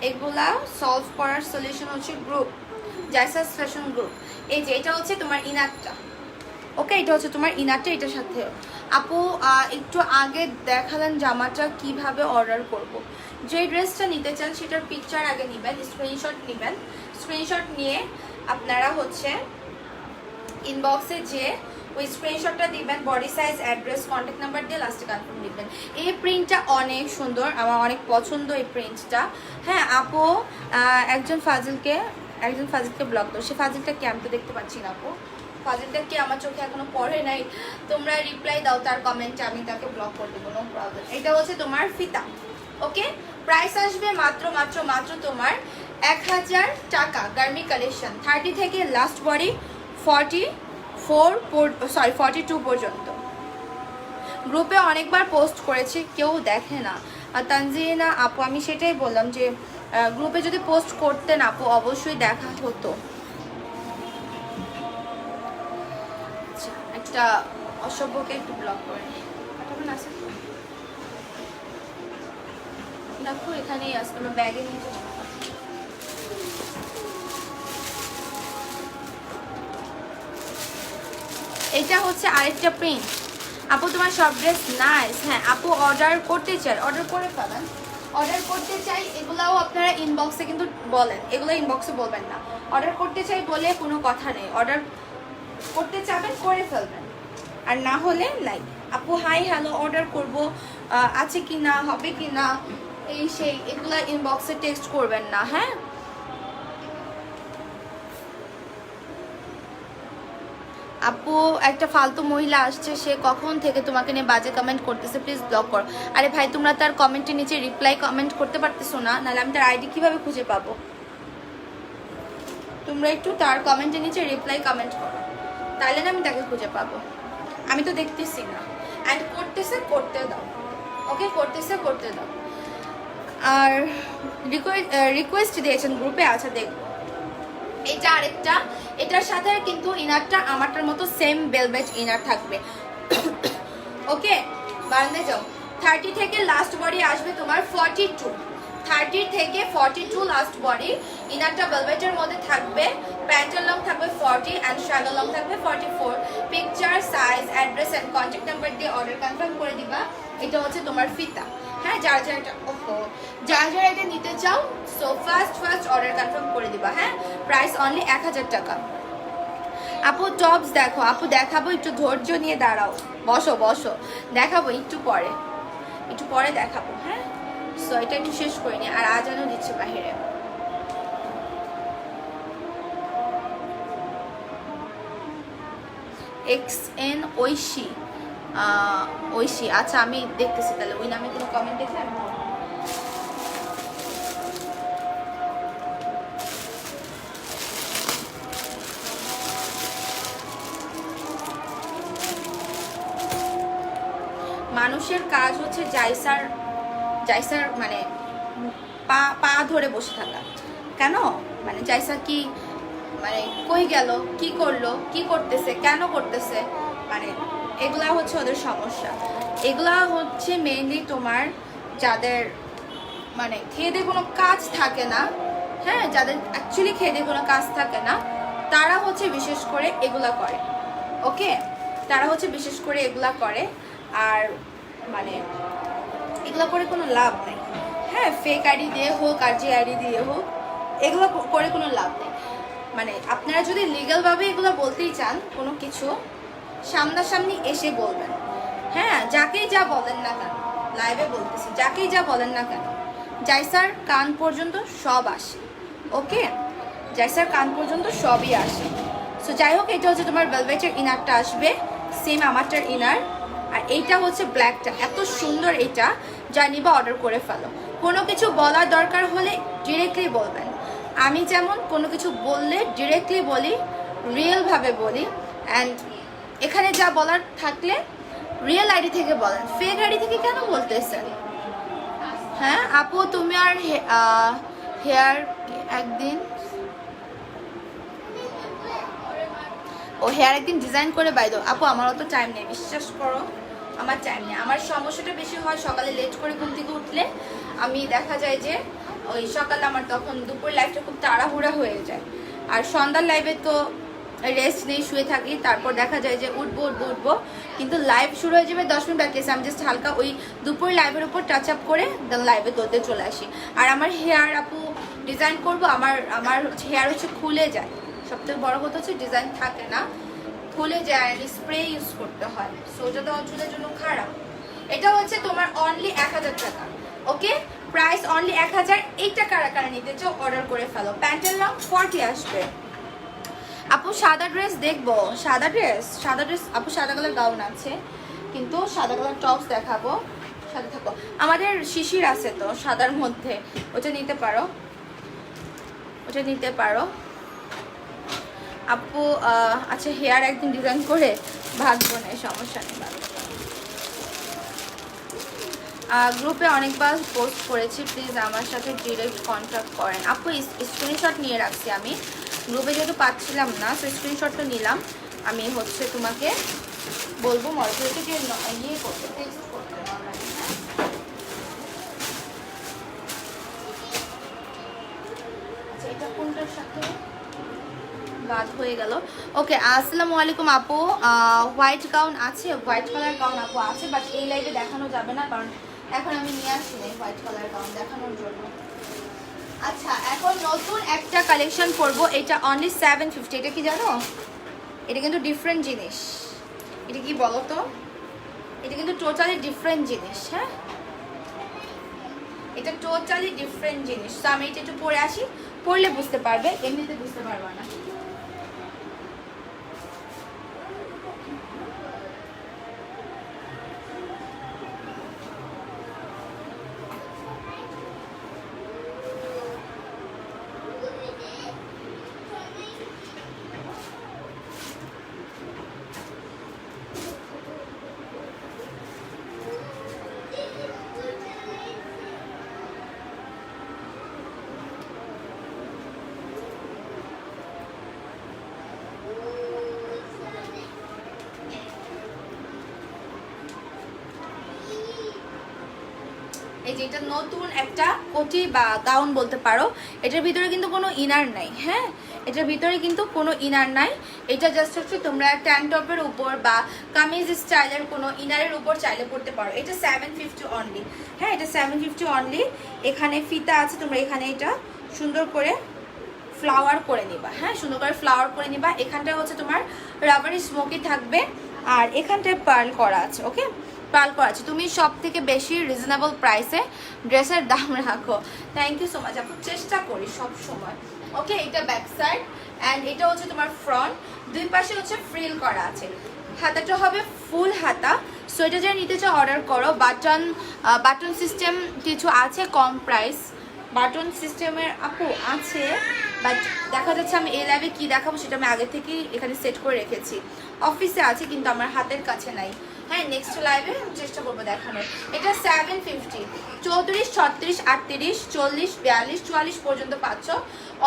এগুলা সলভ করার সলিউশন হচ্ছে গ্রুপ, জাইসাস ফ্যাশন গ্রুপ। এই যে এটা হচ্ছে তোমার ইনারটা, ওকে? এটা হচ্ছে তোমার ইনারটা, এটার সাথে। আপু একটু আগে দেখালেন জামাটা কিভাবে অর্ডার করব। যে ড্রেসটা নিতে চান সেটার পিকচার আগে নেবেন, স্ক্রিনশট নেবেন, স্ক্রিনশট নিয়ে আপনারা হচ্ছে ইনবক্সে যে ওই স্ক্রিনশটটা দিবেন, body size, address, contact number দিয়ে লাস্টে কনফার্ম দিবেন। এই প্রিন্টটা অনেক সুন্দর, আমার অনেক পছন্দ এই প্রিন্টটা। হ্যাঁ আপু, একজন ফাজিলকে ব্লক দাও। সে ফাজিলটাকে আমি তো দেখতে পাচ্ছি না আপু, ফাজিলটাকে আমার চোখে এখনো পড়ে নাই, তোমরা রিপ্লাই দাও তার কমেন্টে, আমি তাকে ব্লক করে দেবো, নো প্রবলেম। এটা হচ্ছে তোমার ফিতা, ওকে? প্রাইস আসবে মাত্র মাত্র মাত্র তোমার 1000 টাকা। গার্মি কালেকশন 30 থেকে লাস্ট বডি 42 পর্যন্ত। গ্রুপে অনেকবার পোস্ট করেছি, কেউ দেখে না। আর তানজিনা আপু, আমি সেটাই বললাম যে গ্রুপে যদি পোস্ট করতেন আপু অবশ্যই দেখা হতো। আচ্ছা, একটা অসভ্যকে একটু ব্লক করে দেখো, এখানেই আসতো না, ব্যাগে নিয়ে যাবো। এটা হচ্ছে আরেকটা প্রিন্ট আপু, তোমার সব ড্রেস নাইস। হ্যাঁ আপু, অর্ডার করতে চাই, অর্ডার করে ফেলেন, অর্ডার করতে চাই। এগুলাও আপনারা ইনবক্সে কিন্তু বলেন, এগুলো ইনবক্সে বলবেন না। অর্ডার করতে চাই বলে কোনো কথা নেই, অর্ডার করতে চাবেন করে ফেলবেন, আর না হলে নাই। আপু হাই হ্যালো, অর্ডার করব, আছে কি না, হবে কি না, এই সেই, এগুলা ইনবক্সে টেক্সট করবেন না, হ্যাঁ? আপু একটা ফালতু মহিলা আসছে, সে কখন থেকে তোমাকে নিয়ে বাজে কমেন্ট করতেছে, প্লিজ ব্লক করো। আরে ভাই, তোমরা তার কমেন্টের নিচে রিপ্লাই কমেন্ট করতে পারতেছো না? নাহলে আমি তার আইডি কিভাবে খুঁজে পাবো? তোমরা একটু তার কমেন্টের নিচে রিপ্লাই কমেন্ট করো, তাহলে না আমি তাকে খুঁজে পাবো। আমি তো দেখতেছি না। অ্যান্ড করতেছে, করতে দাও, ওকে? করতেছে, করতে দাও। আর রিকোয়েস্ট দিয়েছেন গ্রুপে, আচ্ছা দেখবো। এটা আরেকটা, এটার সাথে কিন্তু ইনারটা আমারটার মতো সেম ভেলভেট ইনার থাকবে, ওকে? বারান্দে যাও। 30 থেকে লাস্ট বডি আসবে তোমার 42, 30 থেকে 42 লাস্ট বডি। ইনারটা ভেলভেটের মধ্যে থাকবে, প্যান্টের লং থাকবে 40 অ্যান্ড শ্যাগল লং থাকবে 44। Picture, size, address and contact number দিয়ে অর্ডার কনফার্ম করে দিবা। এটা হচ্ছে তোমার ফিতা। হ্যাঁ, যারা যারা এটা যারা এটা নিতে চাও, সো ফার্স্ট অর্ডার কনফার্ম করে দিবা। হ্যাঁ, প্রাইস অনলি 1000 টাকা। আপু টপস দেখো, আপু দেখাবো, একটু ধৈর্য নিয়ে দাঁড়াও, বসো বসো, দেখাবো একটু পরে দেখাবো। হ্যাঁ, সো এটা একটু শেষ করে নি, আর আজানও দিচ্ছে বাহিরে। XN ঐশী, আচ্ছা আমি দেখতেছি তাহলে ওই নামে কোনো কমেন্ট দেখে আমি মানুষের কাজ হচ্ছে জাইসার মানে পা ধরে বসে থাকা। কেন মানে জাইসা কি মানে কই গেল, কি করলো, কি করতেছে, কেন করতেছে, মানে এগুলা হচ্ছে ওদের সমস্যা। এগুলা হচ্ছে মেইনলি তোমার যাদের মানে খেয়ে কোনো কাজ থাকে না, হ্যাঁ, যাদের অ্যাকচুয়ালি খেয়ে কোনো কাজ থাকে না, তারা হচ্ছে বিশেষ করে এগুলা করে। ওকে, তারা হচ্ছে বিশেষ করে এগুলা করে। আর মানে এগুলো করে কোনো লাভ নেই। হ্যাঁ, ফেক আইডি দিয়ে হোক আর যে আইডি দিয়ে হোক, এগুলো করে কোনো লাভ নেই। মানে আপনারা যদি লিগ্যালভাবে এগুলো বলতেই চান কোনো কিছু, সামনাসামনি এসে বলবেন। হ্যাঁ, যাকেই যা বলেন না কেন, লাইভে বলতেছি, যাকেই যা বলেন না কেন, জাইসার কান পর্যন্ত সব আসে। ওকে, জাইসার কান পর্যন্ত সবই আসে। সো যাই হোক, এটা হচ্ছে তোমার ভেলভেটের ইনারটা আসবে, সেম আমারটার ইনার। আর এইটা হচ্ছে ব্ল্যাকটা, এত সুন্দর এটা, যা নিবা অর্ডার করে ফেলো। কোনো কিছু বলার দরকার হলে ডিরেক্টলি বলবেন। আমি যেমন কোনো কিছু বললে ডিরেক্টলি বলি, রিয়েলভাবে বলি। অ্যান্ড এখানে যা বলার থাকলে রিয়েল আইডি থেকে বলেন, ফেক আইডি থেকে কেন বলতেছেন? হ্যাঁ আপু, তুমি আর হেয়ার একদিন হেয়ার একদিন ডিজাইন করে বাইদো। আপু আমার অত টাইম নেই, বিশ্বাস করো, আমার টাইম নেই। আমার সমস্যাটা বেশি হয় সকালে লেট করে ঘুম থেকে উঠলে। আমি দেখা যায় যে ওই সকালে আমার তখন দুপুর লাইফটা খুব তাড়াহুড়া হয়ে যায়। আর সন্ধ্যার লাইভে তো রেস্ট নেই, শুয়ে থাকি। তারপর দেখা যায় যে উঠবো, কিন্তু লাইভ শুরু হয়ে যাবে 10 মিনিট বাকি আছে। আমি জাস্ট হালকা ওই দুপুর লাইভের উপর টাচ আপ করে দেন লাইভে দৌড়তে চলে আসি। আর আমার হেয়ার আপু ডিজাইন করবো, আমার হেয়ার হচ্ছে খুলে যায়। সবথেকে বড় কথা হচ্ছে ডিজাইন থাকে না, খুলে যায়, স্প্রে ইউজ করতে হয়। সো ওটা তো চুলের জন্য খারাপ। এটা হচ্ছে তোমার অনলি 1000 টাকা। ওকে, প্রাইস অনলি 1000। এইটা কারা কারা নিতে চাও অর্ডার করে ফেলো। প্যান্টের লং 40 আসবে। আপু সাদা ড্রেস দেখবো, সাদা ড্রেস আপু সাদা কালার গাউন আছে, কিন্তু সাদা কালার টপস দেখাবো। সাথে থাকো, আমাদের শিশির আছে তো সাদার মধ্যে, ওটা নিতে পারো। আপু আচ্ছা, হেয়ার একদিন ডিজাইন করে ভাগবো না, সমস্যা নেই। গ্রুপে অনেকবার পোস্ট করেছি, প্লিজ আমার সাথে ডিরেক্ট কন্ট্যাক্ট করেন। আপু স্ক্রিনশট নিয়ে রাখছি আমি, গ্রুপে যেহেতু পাচ্ছিলাম না, তো স্ক্রিনশটটা নিলাম। আমি হচ্ছে তোমাকে বলবো মডেলকে যে ইয়ে করতে, টেক্সট করতে। আচ্ছা, এটা কোনটার সাথে বাদ হয়ে গেল? ওকে, আসসালামু আলাইকুম আপু। হোয়াইট গাউন আছে, হোয়াইট কালার গাউন আপু আছে, বাট এই লাইভে দেখানো যাবে না, কারণ এখন আমি নিয়ে আসছি না হোয়াইট কালার গাউন দেখানোর জন্য। আচ্ছা, এখন নতুন একটা কালেকশন করবো, এটা অনলি 750। এটা কি জানো? এটা কিন্তু ডিফারেন্ট জিনিস। এটা কি বলো তো? এটা কিন্তু টোটালি ডিফারেন্ট জিনিস। হ্যাঁ, এটা টোটালি ডিফারেন্ট জিনিস। তো আমি এটা একটু পরে আসি, পড়লে বুঝতে পারবে, এমনিতে বুঝতে পারবা না। এই যে এটা নতুন একটা কোটি বা গাউন বলতে পারো। এটার ভিতরে কিন্তু কোনো ইনার নাই। হ্যাঁ, এটার ভিতরে কিন্তু কোনো ইনার নাই, এটা জাস্ট হচ্ছে তোমরা ট্যাঙ্ক টপের উপর বা কামিজ স্টাইলের কোনো ইনারের উপর চাইলে পড়তে পারো। এটা 750 অনলি। হ্যাঁ, এটা 750 অনলি। এখানে ফিতা আছে, তোমরা এখানে এটা সুন্দর করে ফ্লাওয়ার করে নিবা। হ্যাঁ, সুন্দর করে ফ্লাওয়ার করে নিবা। এখানটা হচ্ছে তোমার রাবারি স্মোকি থাকবে, আর এখানটায় পার্ল করা আছে। ওকে, পার্ল করা আছে। তুমি সব থেকে বেশি রিজনেবল প্রাইসে ড্রেসের দাম রাখো। থ্যাংক ইউ সো মাচ আপু, চেষ্টা করি সব সময়। ওকে, এটা ব্যাক সাইড অ্যান্ড এটা হচ্ছে তোমার ফ্রন্ট, দুই পাশে হচ্ছে ফ্রিল করা আছে। হাতাটা হবে ফুল হাতা। সো এটা যারা নিতে চাও অর্ডার করো। বাটন সিস্টেম কিছু আছে, কম প্রাইস বাটন সিস্টেমের আপু আছে, বাট দেখা যাচ্ছে আমি এই লাইভে কী দেখাবো সেটা আমি আগে থেকেই এখানে সেট করে রেখেছি। অফিসে আছে কিন্তু আমার হাতের কাছে নাই। হ্যাঁ, নেক্সট লাইভে চেষ্টা করবো দেখানোর। এটা 750, 34, 36, 38, 40, 42, 44 পর্যন্ত পাচ্ছ।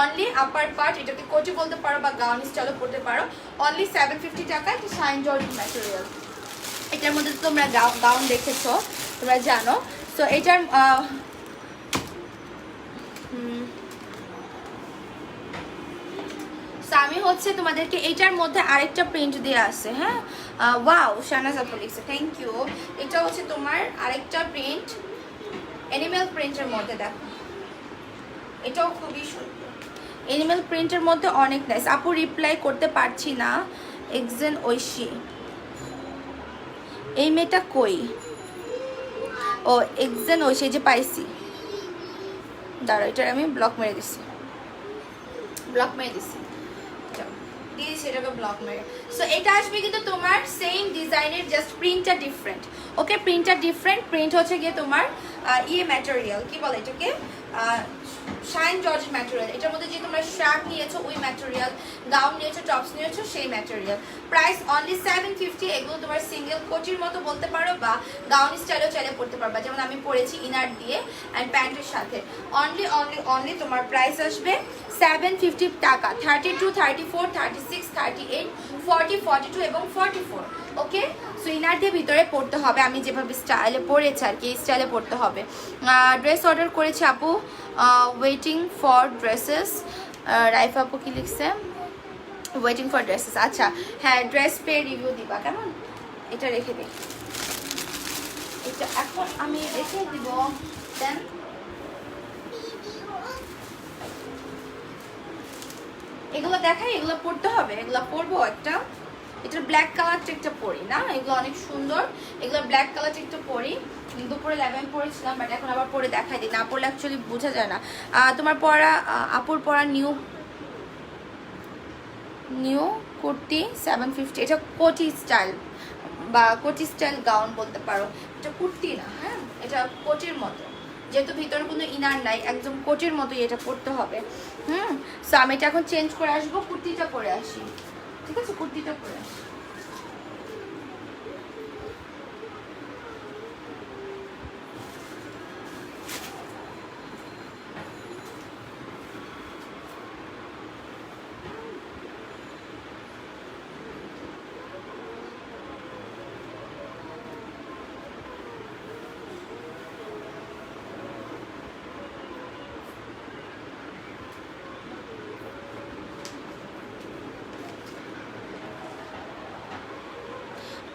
অনলি আপার পার্ট, এটাকে কোটি বলতে পারো বা গাউন স্টাইলও পড়তে পারো। অনলি 750 টাকা। এটা শাইন জর্জ ম্যাটেরিয়াল। এটার মধ্যে তোমরা গাউন দেখেছো, তোমরা জানো। সো এটার আমি হচ্ছে তোমাদেরকে এইটার মধ্যে আরেকটা প্রিন্ট দেওয়া আছে। হ্যাঁ, ওয়াও, শাহনাজ আপু লিখছে, থ্যাংক ইউ। এটা হচ্ছে তোমার আরেকটা প্রিন্ট, অ্যানিমেল প্রিন্টের মধ্যে। দেখো, এটাও খুবই সুন্দর। অ্যানিমেল প্রিন্টের মধ্যে অনেক নাইস। আপু রিপ্লাই করতে পারছি না। এক্সেন ঐশী, এই মেয়েটা কই? ও এক্সেন ঐশী, যে পাইছি, দাঁড়া, এটার আমি ব্লক মেরে দিছি, সেটাকে ব্লক মেরে। সো এটা আসবে কিন্তু তোমার সেম ডিজাইনের, জাস্ট প্রিন্টটা ডিফারেন্ট। ওকে, প্রিন্টটা ডিফারেন্ট। প্রিন্ট হচ্ছে গিয়ে তোমার ইয়ে ম্যাটেরিয়াল, কি বলে এটাকে, শাইন জর্জ ম্যাটেরিয়াল। এটার মধ্যে যে তোমরা শার্ট নিয়েছো ওই ম্যাটেরিয়াল, গাউন নিয়েছো, টপস নিয়েছো সেই ম্যাটেরিয়াল। Price only 750। এগুলো তোমার সিঙ্গেল কোটির মতো বলতে পারো বা গাউন স্টাইলও চাইলে পড়তে পারবা, যেমন আমি পরেছি ইনার দিয়ে অ্যান্ড প্যান্টের সাথে। অনলি অনলি অনলি তোমার প্রাইস আসবে 750 টাকা। 32, 34, 36, 38, 40, 42 এবং 44। ওকে, সো ইনার দিয়ে ভিতরে পড়তে হবে, আমি যেভাবে স্টাইলে পরেছি আর কি, এই স্টাইলে পড়তে হবে। ড্রেস অর্ডার করেছি আপু, ওয়েটিং ফর ড্রেসেস। রাইফা আপু কি লিখছে? Waiting for dresses. আচ্ছা, হ্যাঁ, ড্রেস পেয়ে রিভিউ দিবা কেমন? এটা রেখে দিই, এটা এখন আমি রেখে দিব। দেন এগুলো দেখাই, এগুলো পড়তে হবে, এগুলো পরবো একটা। এটার ব্ল্যাক কালার চেকটা পরি না, এগুলো অনেক সুন্দর। এগুলো ব্ল্যাক কালার চেকটা পরি, দুপুরে ল্যাবে আমি পরেছিলাম, বাট এখন আবার পরে দেখাই দিই, না পড়লে অ্যাকচুয়ালি বোঝা যায় না। তোমার পরা আপুর পরা নিউ কুর্তি 750। এটা কোটি স্টাইল বা কোটি স্টাইল গাউন বলতে পারো, এটা কুর্তি না। হ্যাঁ, এটা কোটির মতো, যেহেতু ভিতরে কোনো ইনার নাই, একদম কোটির মতোই এটা পরতে হবে। সো আমি এটা এখন চেঞ্জ করে আসবো, কুর্তিটা পরে আসি। ঠিক আছে, কুর্তিটা পরে আসি।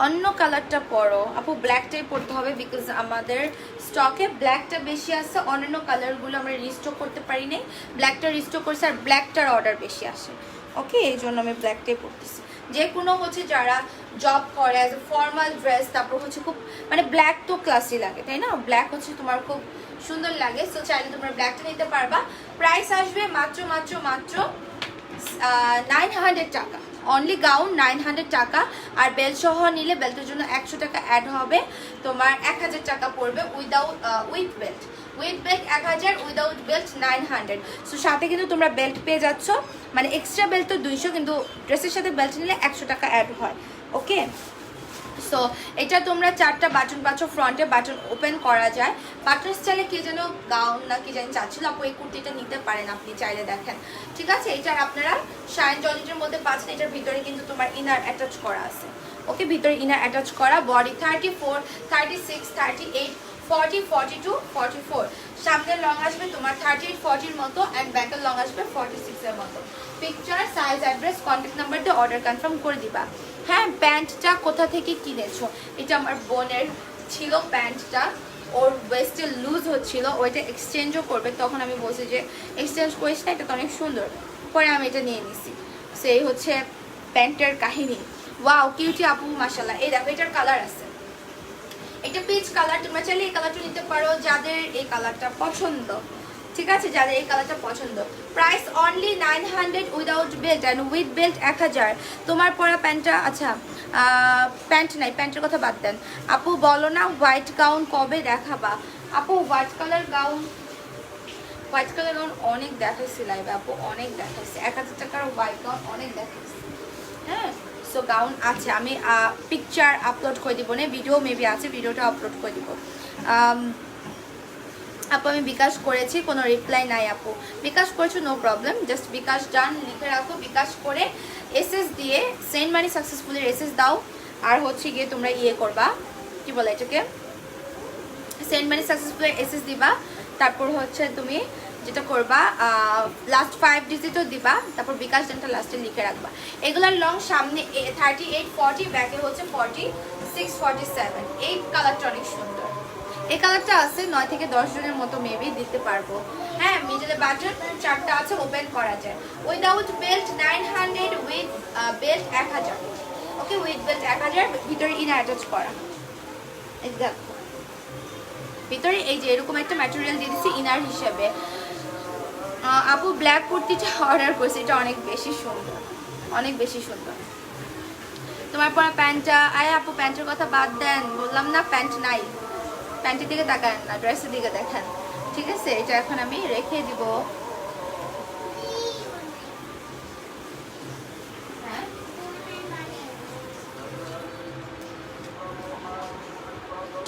অন্য কালারটা পরো আপু, ব্ল্যাকটাই পরতে হবে, বিকজ আমাদের স্টকে ব্ল্যাকটা বেশি আসছে, অন্যান্য কালারগুলো আমরা রিস্টক করতে পারি নাই, ব্ল্যাকটা রিস্টক করছে আর ব্ল্যাকটার অর্ডার বেশি আসে। ওকে, এই জন্য আমি ব্ল্যাকটাই পরতেছি। যে কোনো হচ্ছে যারা জব করে অ্যাজ এ ফর্মাল ড্রেস, তারপর হচ্ছে খুব মানে ব্ল্যাক তো ক্লাসি লাগে, তাই না? ব্ল্যাক হচ্ছে তোমার খুব সুন্দর লাগে, সো চাইলে তোমরা ব্ল্যাকটা নিতে পারবা। প্রাইস আসবে মাত্র মাত্র মাত্র 900 টাকা। অনলি গাউন 900 টাকা, আর বেল্ট সহ নিলে বেল্টের জন্য 100 টাকা অ্যাড হবে, তোমার 1000 টাকা পড়বে without with belt. With belt 1000, without belt 900। So সাথে কিন্তু তোমরা বেল্ট পেয়ে যাচ্ছ, মানে এক্সট্রা বেল্ট তো 200, কিন্তু ড্রেসের সাথে বেল্ট নিলে 100 টাকা অ্যাড হয়। ওকে, সো এটা তোমরা 4টা বাটন পাচ্ছ, ফ্রন্টে বাটন ওপেন করা যায়। বাটন স্টাইলে কে যেন গাউন না কি জানি চাচ্ছিল আপু, এই কুর্তিটা নিতে পারেন আপনি চাইলে, দেখেন। ঠিক আছে, এটার আপনারা শাইন জর্জেটের মধ্যে পাচ্ছেন। এটার ভিতরে কিন্তু তোমার ইনার অ্যাটাচ করা আছে। ওকে, ভিতরে ইনার অ্যাটাচ করা। বডি 34, 36, 38, 40, 42, 44। সামনের লং আসবে তোমার 38, 40 মতো অ্যান্ড ব্যাকের লং আসবে 46 এর মতো। Picture, size, address, contact number দিয়ে অর্ডার কনফার্ম করে দিবা। হ্যাঁ, প্যান্টটা কোথা থেকে কিনেছো? এটা আমার বোনের ছিল প্যান্টটা, ওর ওয়েস্টে লুজ হচ্ছিল, ওইটা এক্সচেঞ্জও করবে। তখন আমি বলছি যে এক্সচেঞ্জ করিস না, এটা তো অনেক সুন্দর। পরে আমি এটা নিয়ে নিছি। সেই হচ্ছে প্যান্টের কাহিনী। ওয়াও কিউটি আপু, মাশাআল্লাহ। এই দেখো এটার কালার আছে, এটা পিচ কালার। তোমরা চাইলে এই কালারটা নিতে পারো যাদের এই কালারটা পছন্দ, ঠিক আছে? যাদের এই কালারটা পছন্দ। Price only 900 without belt and with belt 1000। তোমার পরা প্যান্টটা, আচ্ছা প্যান্ট নাই, প্যান্টের কথা বাদ দেন। আপু বলো না হোয়াইট গাউন কবে দেখাবা? আপু হোয়াইট কালার গাউন অনেক দেখাইছি লাইভে আপু, অনেক দেখাইছি। 1000 টাকার হোয়াইট গাউন অনেক দেখাইছি। হ্যাঁ, সো গাউন আছে, আমি পিকচার আপলোড করে দিব না, ভিডিও মেবি আছে, ভিডিওটা আপলোড করে দিব। আপু আমি বিকাশ করেছি, কোনো রিপ্লাই নাই আপু। বিকাশ করেছো, নো প্রবলেম, জাস্ট বিকাশ ডান লিখে রাখো। বিকাশ করে এসএস দিয়ে সেন্ড মানি সাকসেসফুলি এসএস দাও। আর হচ্ছে গিয়ে তোমরা ইয়ে করবা, কি বলে এটাকে, সেন্ড মানি সাকসেসফুলি এসএস দিবা। তারপর হচ্ছে তুমি যেটা করবা লাস্ট 5 ডিজিটও দিবা, তারপর বিকাশ ডানটা লাস্টে লিখে রাখবা। এগুলার লং সামনে 38, 40, ব্যাকে হচ্ছে 46, 47। এই কালারটা অনেক সুন্দর, এই কালারটা আছে 9 থেকে 10 জনের মতো মেবি দিতে পারবো। হ্যাঁ, মিডলে বাটন 4টা আছে, ওপেন করা যায়। Without belt 900, with belt 1000। Okay, with belt 1000, ভিতরে ইনার অ্যাটাচ করা। দেখো ভিতরে এই যে এরকম একটা ম্যাটেরিয়াল দিয়ে দিচ্ছি ইনার হিসেবে। আপু ব্ল্যাক কুর্তিটা অর্ডার করছি, এটা অনেক বেশি সুন্দর, অনেক বেশি সুন্দর। তোমার পরা প্যান্টটা, আরে আপু প্যান্টের কথা বাদ দেন, বললাম না প্যান্ট নাই। প্যান্টের দিকে তাকান না, ড্রেসের দিকে দেখেন, ঠিক আছে? এটা এখন আমি রেখে দিব।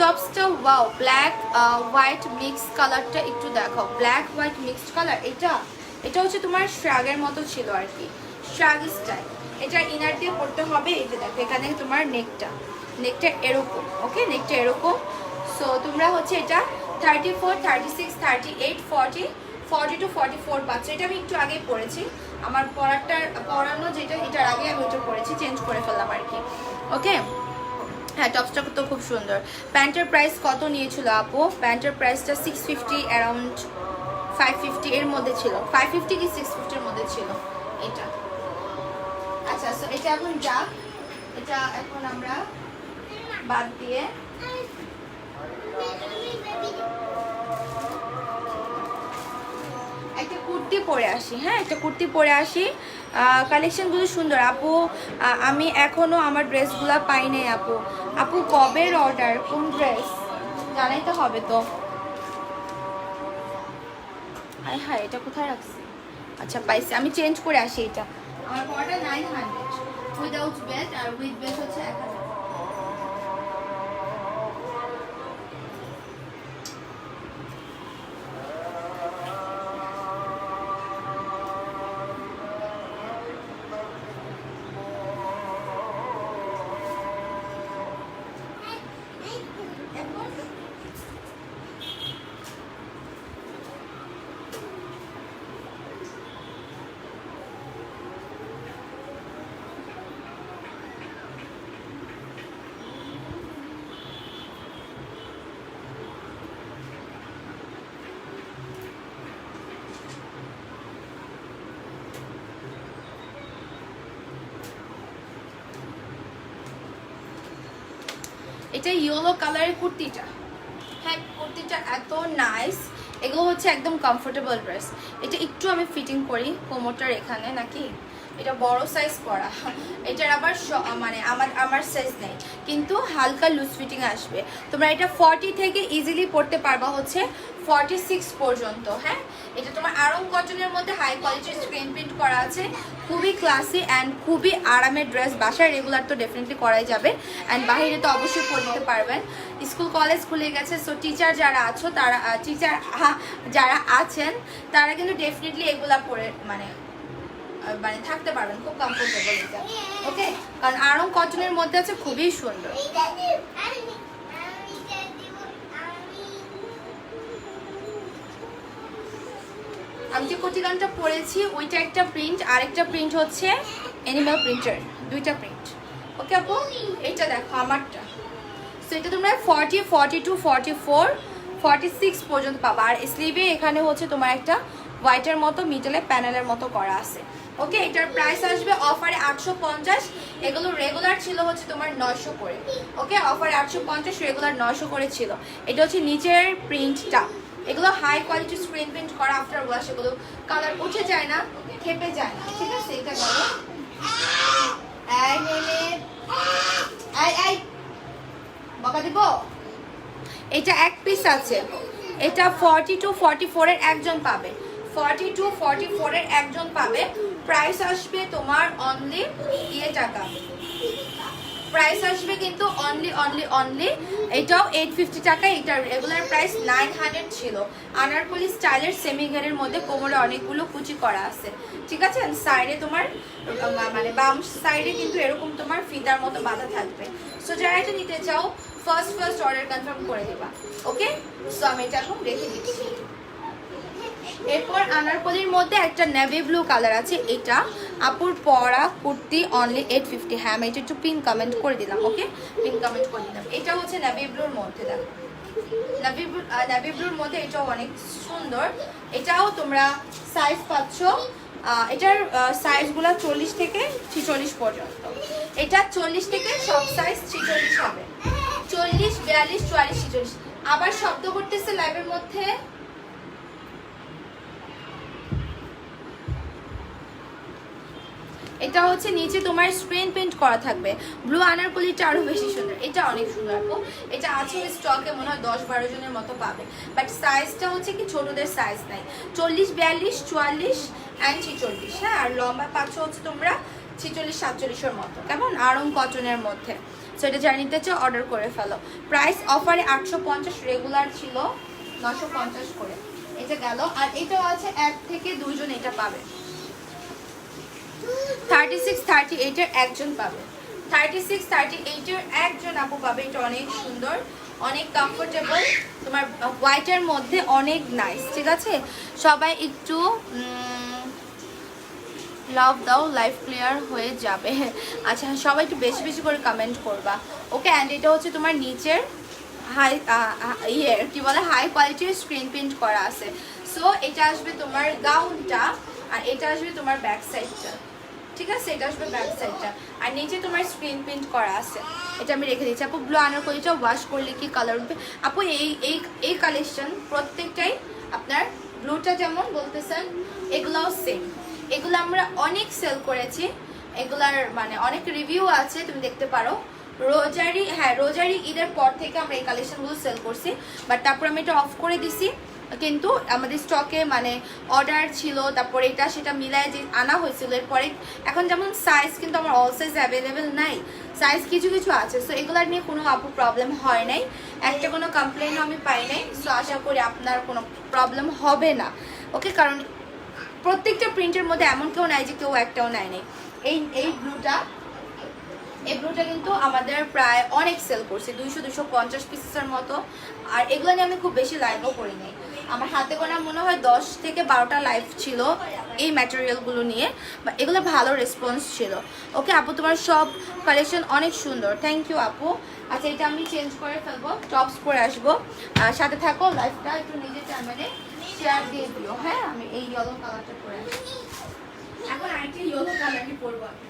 টপসটা ওয়াও, ব্ল্যাক হোয়াইট মিক্স কালারটা একটু দেখাও। ব্ল্যাক হোয়াইট মিক্সড কালার, এটা হচ্ছে তোমার শ্রাগের মতো ছিল আর কি, শ্রাগ স্টাইল। এটা ইনার দিয়ে পড়তে হবে। এই যে দেখো এখানে তোমার নেকটা এরকম, ওকে, নেকটা এরকম। সো তোমরা হচ্ছে এটা 34, 36, 38, 40, 42, 44 পাচ্ছ। এটা আমি একটু আগেই পড়েছি, আমার পড়ানো যেটা এটার আগে আমি ওটা পড়েছি, চেঞ্জ করে ফেললাম আর কি। ওকে, হ্যাঁ টপসটা তো খুব সুন্দর। প্যান্টের প্রাইস কত নিয়েছিল আপু? প্যান্টের প্রাইসটা 650, অ্যারাউন্ড 550 এর মধ্যে ছিল, 550 কি 650 এর মধ্যে ছিল এটা। আচ্ছা, সো এটা এখন যাক, এটা এখন আমরা বাদ দিয়ে একটা কুর্তি পরে আসি। হ্যাঁ, একটা কুর্তি পরে আসি। কালেকশনগুলো সুন্দর আপু। আমি এখনো আমার ড্রেসগুলো পাই নাই আপু। আপু কবের অর্ডার, কোন ড্রেস জানাইতে হবে তো। আয় হ্যাঁ, এটা কোথায় রাখছি? আচ্ছা পাইছি, আমি চেঞ্জ করে আসি। এটা আমার পড়াটা 900 উইদাউট বেল্ট, আর উইথ বেল্ট হচ্ছে 1000। এটা ইয়েলো কালারের কুর্তিটা, হ্যাঁ কুর্তিটা এত নাইস। এগুলো হচ্ছে একদম কমফোর্টেবল ড্রেস। এটা একটু আমি ফিটিং করি কোমরটার এখানে, নাকি এটা বড় সাইজ করা, এটার আবার মানে আমার সাইজ নেই, কিন্তু হালকা লুজ ফিটিং আসবে। তোমরা এটা 40 থেকে ইজিলি পরতে পারবা হচ্ছে 46 পর্যন্ত। হ্যাঁ, এটা তোমার আরং কটনের মধ্যে হাই কোয়ালিটির স্ক্রিন প্রিন্ট করা আছে, খুবই ক্লাসি অ্যান্ড খুবই আরামের ড্রেস। বাসায় রেগুলার তো ডেফিনেটলি করাই যাবে, অ্যান্ড বাইরে তো অবশ্যই পরে দিতে পারবেন। স্কুল কলেজ খুলে গেছে, সো টিচার যারা আছো তারা যারা আছেন তারা কিন্তু ডেফিনেটলি এগুলা পরে মানে থাকতে পারবেন, খুব কমফোর্টেবল এটা। ওকে, কারণ আরং কটনের মধ্যে আছে, খুবই সুন্দর। আমি যে কোটিগানটা পরেছি ওইটা একটা প্রিন্ট, আর একটা প্রিন্ট হচ্ছে অ্যানিমাল প্রিন্টার, দুইটা প্রিন্ট। ওকে আপু, এইটা দেখো আমারটা। সো এটা তোমরা 40, 42, 44, 46 পর্যন্ত পাবা। আর স্লিভে এখানে হচ্ছে তোমার একটা হোয়াইটের মতো মিডলে প্যানেলের মতো করা আছে। ওকে, এটার প্রাইস আসবে অফারে 850, এগুলো রেগুলার ছিল হচ্ছে তোমার 900 করে। ওকে, অফারে 850, রেগুলার 900 করে ছিল। এটা হচ্ছে নিচের প্রিন্টটা, এগুলো হাই কোয়ালিটি স্ক্রিন প্রিন্ট করা, আফটার ওয়াশ এগুলো কালার উঠে যায় না, খেপে যায় না, ঠিক আছে। এটা গেল। বকা দিব। এটা এক পিস আছে, এটা 42, 44 এর একজন পাবে, 42, 44 এর একজন পাবে। প্রাইস আসবে তোমার অনলি টাকা, প্রাইস আসবে কিন্তু অনলি এটাও 850 টাকা। এটার রেগুলার প্রাইস 900 ছিল। আনারকলি স্টাইলের সেমি ঘেরের মধ্যে কোমরে অনেকগুলো কুচি করা আছে, ঠিক আছে। সাইডে তোমার মানে বাম সাইডে কিন্তু এরকম তোমার ফিতার মতো বাঁধা থাকবে। সো যারা এটা নিতে চাও ফার্স্ট অর্ডার কনফার্ম করে দেবা। ওকে, সো আমি এটা এখন রেখে দিচ্ছি। এরপর আনারকলির মধ্যে একটা নেভি ব্লু কালার আছে, এটা আপুর পরা কুর্তি অনলি 850। হ্যাঁ, আমি এটা একটু পিন কমেন্ট করে দিলাম। ওকে, পিন কমেন্ট করে দিলাম। এটা হচ্ছে নেভি ব্লুর মধ্যে, দেখো নেভি ব্লুর মধ্যে এটাও অনেক সুন্দর। এটাও তোমরা সাইজ পাচ্ছ, এটার সাইজগুলো 40 থেকে 46 পর্যন্ত। এটা 40 থেকে সব সাইজ 46 হবে, 40, 42, 44, 46। আবার শব্দ করতেছে লাইভের মধ্যে। এটা হচ্ছে নিচে তোমার স্ক্রিন প্রিন্ট করা থাকবে। ব্লু আনারকলিটা আরো বেশি সুন্দর, এটা অনেক সুন্দর আপু। এটা আছে স্টকে মনে হয় 10-12 জনের মতো পাবে, বাট সাইজটা হচ্ছে কি ছোটদের সাইজ নাই, 40, 42, 44 অ্যান্ড 46। হ্যাঁ, আর লম্বা পাচ্ছ হচ্ছে তোমরা 46, 47 মতো, কেমন আরং কটনের মধ্যে। সো এটা যারা নিতে চাও অর্ডার করে ফেলো। প্রাইস অফারে 850, রেগুলার ছিল 950 করে। এটা গেল। আর এটাও আছে 1 থেকে 2 জন এটা পাবে। 36, 38 এর একজন পাবে, 36, 38 এর একজন আপু পাবে। এটা অনেক সুন্দর, অনেক কমফোর্টেবল, তোমার হোয়াইটের মধ্যে অনেক নাইস, ঠিক আছে। সবাই একটু লাভ দাও, লাইভ ক্লিয়ার হয়ে যাবে। আচ্ছা, সবাই একটু বেশি বেশি করে কমেন্ট করবা। ওকে, অ্যান্ড এটা হচ্ছে তোমার নিচের হাই কি বলে হাই কোয়ালিটির স্ক্রিন প্রিন্ট করা আছে। সো এটা আসবে তোমার গাউনটা, আর এটা আসবে তোমার ব্যাক সাইডটা, ঠিক আছে। এটা আসবে ব্যাক সাইডটা, আর নিচে তোমার স্ক্রিন প্রিন্ট করা আছে। এটা আমি রেখে দিচ্ছি আপু। ব্লু আনারকলিটা ওয়াশ করলে কি কালার উঠবে আপু? এই কালেকশন প্রত্যেকটাই আপনার, ব্লুটা যেমন বলতেছেন এগুলাও সেম। এগুলো আমরা অনেক সেল করেছি, এগুলার মানে অনেক রিভিউ আছে, তুমি দেখতে পারো। রোজারি, হ্যাঁ রোজারি ঈদের পর থেকে আমরা এই কালেকশনগুলো সেল করছি, বাট তারপর আমি এটা অফ করে দিছি। কিন্তু আমাদের স্টকে মানে অর্ডার ছিল, তারপরে এটা সেটা মিলায় যে আনা হয়েছিল। এরপরে এখন যেমন সাইজ কিন্তু আমার অল সাইজ অ্যাভেলেবেল নাই, সাইজ কিছু কিছু আছে। সো এগুলার নিয়ে কোনো আপু প্রবলেম হয় নাই, একটা কোনো কমপ্লেনও আমি পাই নাই। সো আশা করি আপনার কোনো প্রবলেম হবে না। ওকে, কারণ প্রত্যেকটা প্রিন্টের মধ্যে এমন কেউ নাই যে কেউ একটাও নেয় নেই। এই ব্লুটা কিন্তু আমাদের প্রায় অনেক সেল করছে, 200-250 পিসের মতো। আর এগুলো নিয়ে আমি খুব বেশি লাইভও করি নাই, আমার হাতে গোনা মনে হয় 10 থেকে 12টা লাইভ ছিল এই ম্যাটেরিয়ালগুলো নিয়ে, বা এগুলো ভালো রেসপন্স ছিল। ওকে আপু, তোমার সব কালেকশন অনেক সুন্দর, থ্যাংক ইউ আপু। আচ্ছা, এটা আমি চেঞ্জ করে ফেলবো, টপস পরে আসবো। সাথে থাকো, লাইভটা একটু নিজের চ্যানেলে শেয়ার দিয়ে দিও। হ্যাঁ, আমি এই ইয়েলো কালারটা পরে আসবো। এখন আরেকটা ইয়েলো কালারই পরবো আমি।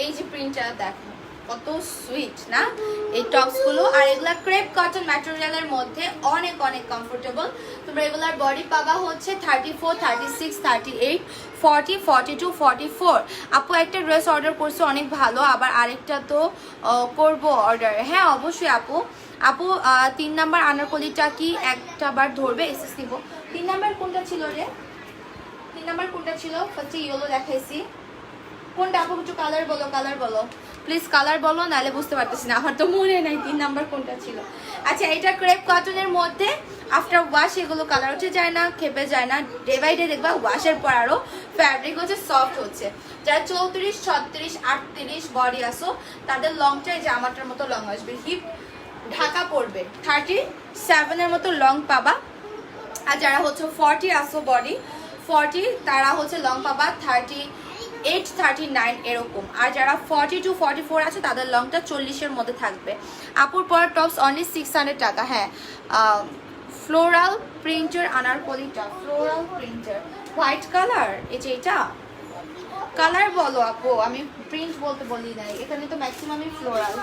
এই যে প্রিন্টটা দেখো, কত সুইট না এই টপসগুলো। আর এগুলা ক্রেপ কটন ম্যাটেরিয়ালের মধ্যে অনেক অনেক কমফোর্টেবল। তোমরা এগুলার বডি পাবা হচ্ছে 34, 36, 38, 40, 42, 44। আপু একটা ড্রেস অর্ডার করছে অনেক ভালো, আবার আরেকটা তো করব অর্ডার। হ্যাঁ অবশ্যই আপু। আপু 3 নাম্বার আনারকলিটা কি একটা বার ধরবে? এসএস নিব। 3 নাম্বার কোনটা ছিল রে? 3 নাম্বার কোনটা ছিল? ফার্স্টে ইয়েলো দেখাইছি। কোনটা আপু? একটু কালার বলো, কালার বলো প্লিজ, কালার বলো, নাহলে বুঝতে পারতেছি না, আমার তো মনে নাই 3 নাম্বার কোনটা ছিল। আচ্ছা এটা ক্রেপ কটনের মধ্যে আফটার ওয়াশ এগুলো কালার উঠে যায় না, খেপে যায় না, ডে বাই ডে দেখবা ওয়াশের পর আরও ফ্যাব্রিক হচ্ছে সফট হচ্ছে। যারা 34, 36, 38 বডি আসো তাদের লংটাই জামাটার মতো লং আসবে, হিপ ঢাকা পড়বে, 37-এর মতো লং পাবা। আর যারা হচ্ছে 40 আসো বডি 40 তারা হচ্ছে লং পাবা 38, 39 এরকম। আর যারা 42, 44 আছে তাদের লংটা 40-এর মধ্যে থাকবে। আপুর পর টপস অনলি 600 টাকা। হ্যাঁ ফ্লোরাল প্রিন্টার আনারকলিটা, ফ্লোরাল প্রিন্টার হোয়াইট কালার। এই যে এটা কালার বলো আপু, আমি প্রিন্ট বলতে বলি নাই, এখানে তো ম্যাক্সিমামই ফ্লোরাল।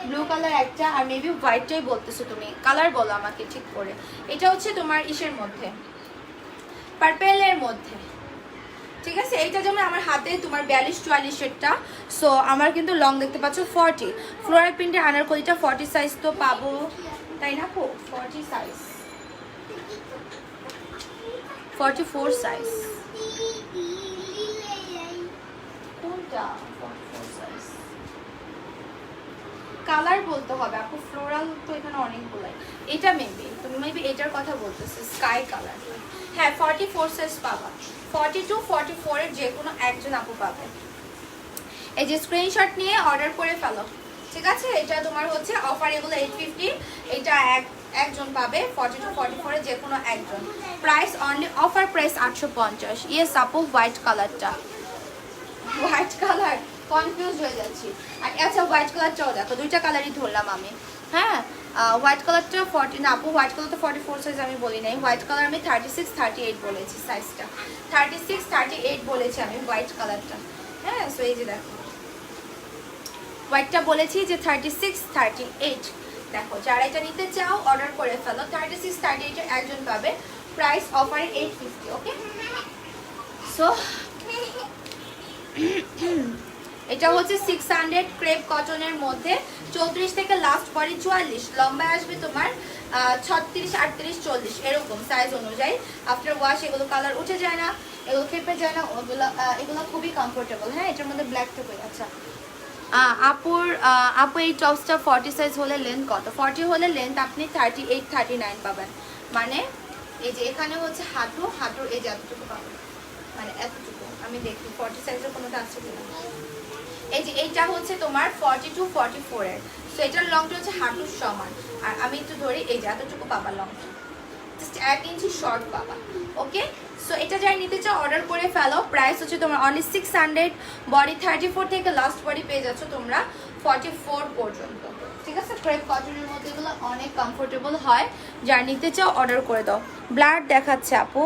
ব্লু কালার একটা, আর মেবি হোয়াইটটাই বলতেছো তুমি, কালার বলো আমাকে ঠিক করে। এটা হচ্ছে তোমার ইসের মধ্যে, পার্পেলের মধ্যে, ঠিক আছে। এইটা যেমন আমার হাতে তোমার 42-44-এরটা, সো আমার কিন্তু লং দেখতে পাচ্ছ 40। ফ্লোরাল প্রিন্টের আনারকলিটা 40 সাইজ তো পাবো, তাই না আপু? 40 সাইজ, 44 সাইজ কোনটা? 44 সাইজ কালার বলতে হবে আপু, ফ্লোরাল তো এখানে অনেকগুলাই। এটা মেবি তুমি মেবি এটার কথা বলতেছো, স্কাই কালার। হ্যাঁ 44 সাইজ পাবা, 42, 44 এর যে কোনো একজন আপু পাবে। এই যে স্ক্রিনশট নিয়ে অর্ডার করে ফেলো, ঠিক আছে। এটা তোমার হচ্ছে অফার, এগুলো 850, এটা একজন পাবে 42, 44 এর যে কোনো একজন। Price only offer price 850। Yes আপু হোয়াইট কালারটা, হোয়াইট কালার কনফিউজ হয়ে যাচ্ছি। আর আচ্ছা হোয়াইট কালারটাও দেখো, দুইটা কালারই ধরলাম আমি। হ্যাঁ হোয়াইট কালারটা 40 না আপু, হোয়াইট কালার তো 44 সাইজ আমি বলি নাই, হোয়াইট কালার আমি 36, 38 বলেছি সাইজটা, 36, 38 বলেছি আমি হোয়াইট কালারটা। হ্যাঁ সো এই যে দেখো হোয়াইটটা বলেছি যে 36, 38। দেখো যারা এটা নিতে চাও অর্ডার করে ফেলো, 36, 38 এর একজন পাবে। প্রাইস অফারে 850। ওকে সো এটা হচ্ছে 600 ক্রেপ কটনের মধ্যে, 34 থেকে লাস্ট বডি 44, লম্বায় আসবে তোমার 36, 38, 40 এরকম সাইজ অনুযায়ী। আফটার ওয়াশ এগুলো কালার উঠে যায় না, এগুলো খেপে যায় না, এগুলো খুবই কমফোর্টেবল। হ্যাঁ এটার মধ্যে ব্ল্যাকটা কই? আচ্ছা আপু এই টপসটা 40 সাইজ হলে লেন্থ কত? 40 হলে লেন্থ আপনি 38, 39 পাবেন। মানে এই যে এখানে হচ্ছে হাঁটুর এই যে এতটুকু পাবেন, মানে এতটুকু। আমি দেখি 40 সাইজের কোনোটা আছে কিনা। এই যে এইটা হচ্ছে তোমার 42, 44 এর, সো এটার লংটা হচ্ছে হাঁটুর সমান। আর আমি একটু ধরি, এই যে এতটুকু পাবা লংটা, জাস্ট 1 ইঞ্চি শর্ট পাবা। ওকে সো এটা যাই নিতে চাও অর্ডার করে ফেলো। প্রাইস হচ্ছে তোমার অনলি 600, বডি 34 থেকে লাস্ট বডি পেয়ে যাচ্ছ তোমরা 44 পর্যন্ত, ঠিক আছে। ক্রেপ কটনের মধ্যে এগুলো অনেক কমফোর্টেবল হয়, যারা নিতে চাও অর্ডার করে দাও। ব্লাড দেখাচ্ছে আপু,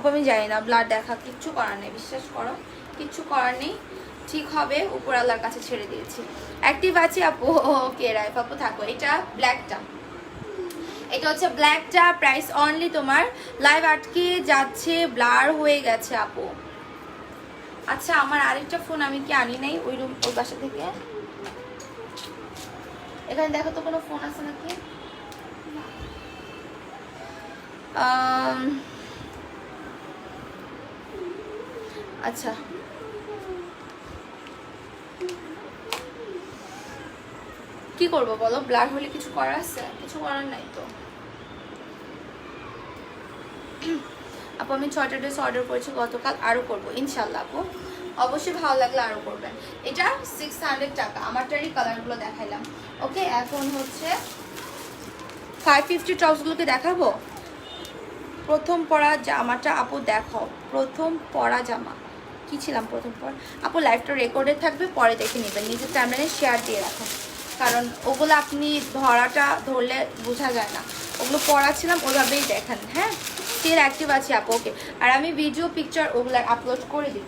আমি জানি না ব্লাড দেখা, কিচ্ছু করার নেই, বিশ্বাস করো কিচ্ছু করার নেই, ঠিক হবে, উপর আল্লাহর কাছে ছেড়ে দিয়েছি। অ্যাক্টিভ আছি আপু, ওকে রাইফ আপু থাকো। এটা ব্ল্যাকটা, এটা হচ্ছে ব্ল্যাকটা। প্রাইস অনলি তোমার লাইভ আটকে যাচ্ছে, ব্লার হয়ে গেছে আপু। আচ্ছা আমার আরেকটা ফোন আমি কি আনি নাই ওই বাসা থেকে? এখানে দেখো তো কোনো ফোন আছে নাকি? আচ্ছা কি করবো বলো, ব্লার হলে কিছু করার আছে? কিছু করার নাই তো আপু। আমি 6টা ড্রেস অর্ডার করেছি গতকাল, আরও করবো ইনশাল্লাহ আপু, অবশ্যই ভালো লাগলে আরও করবেন। এটা 600 টাকা, আমারটারই কালারগুলো দেখাইলাম। ওকে এখন হচ্ছে 550 টপসগুলোকে দেখাবো। প্রথম পরা জামাটা আপু দেখো, প্রথম পরা জামা কি ছিলাম প্রথম পর আপু? লাইভটা রেকর্ডে থাকবে, পরে দেখে নেবেন, নিজের টাইমলাইনে শেয়ার দিয়ে রাখুন, কারণ ওগুলো আপনি ধরলে বোঝা যায় না, ওগুলো পড়া ছিলাম ওইভাবেই দেখেন। হ্যাঁ স্টিল অ্যাক্টিভ আছি আপু। ওকে আর আমি ভিডিও পিকচার ওগুলো আপলোড করে দিব।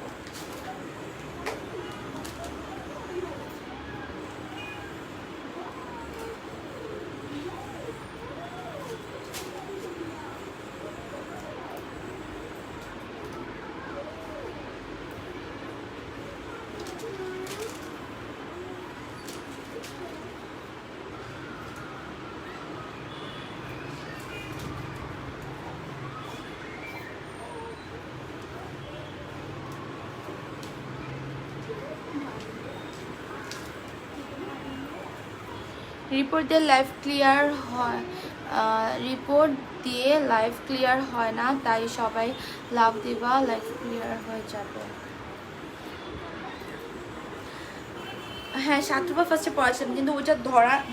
রিপোর্ট দিয়ে লাইভ ক্লিয়ার হয়, রিপোর্ট দিয়ে লাইভ ক্লিয়ার হয় না, তাই সবাই লাভ দিবা, লাইভ ক্লিয়ার হয়ে যাবে। হ্যাঁ 7 রুপা ফার্স্টে পড়াছিলাম, কিন্তু ওইটা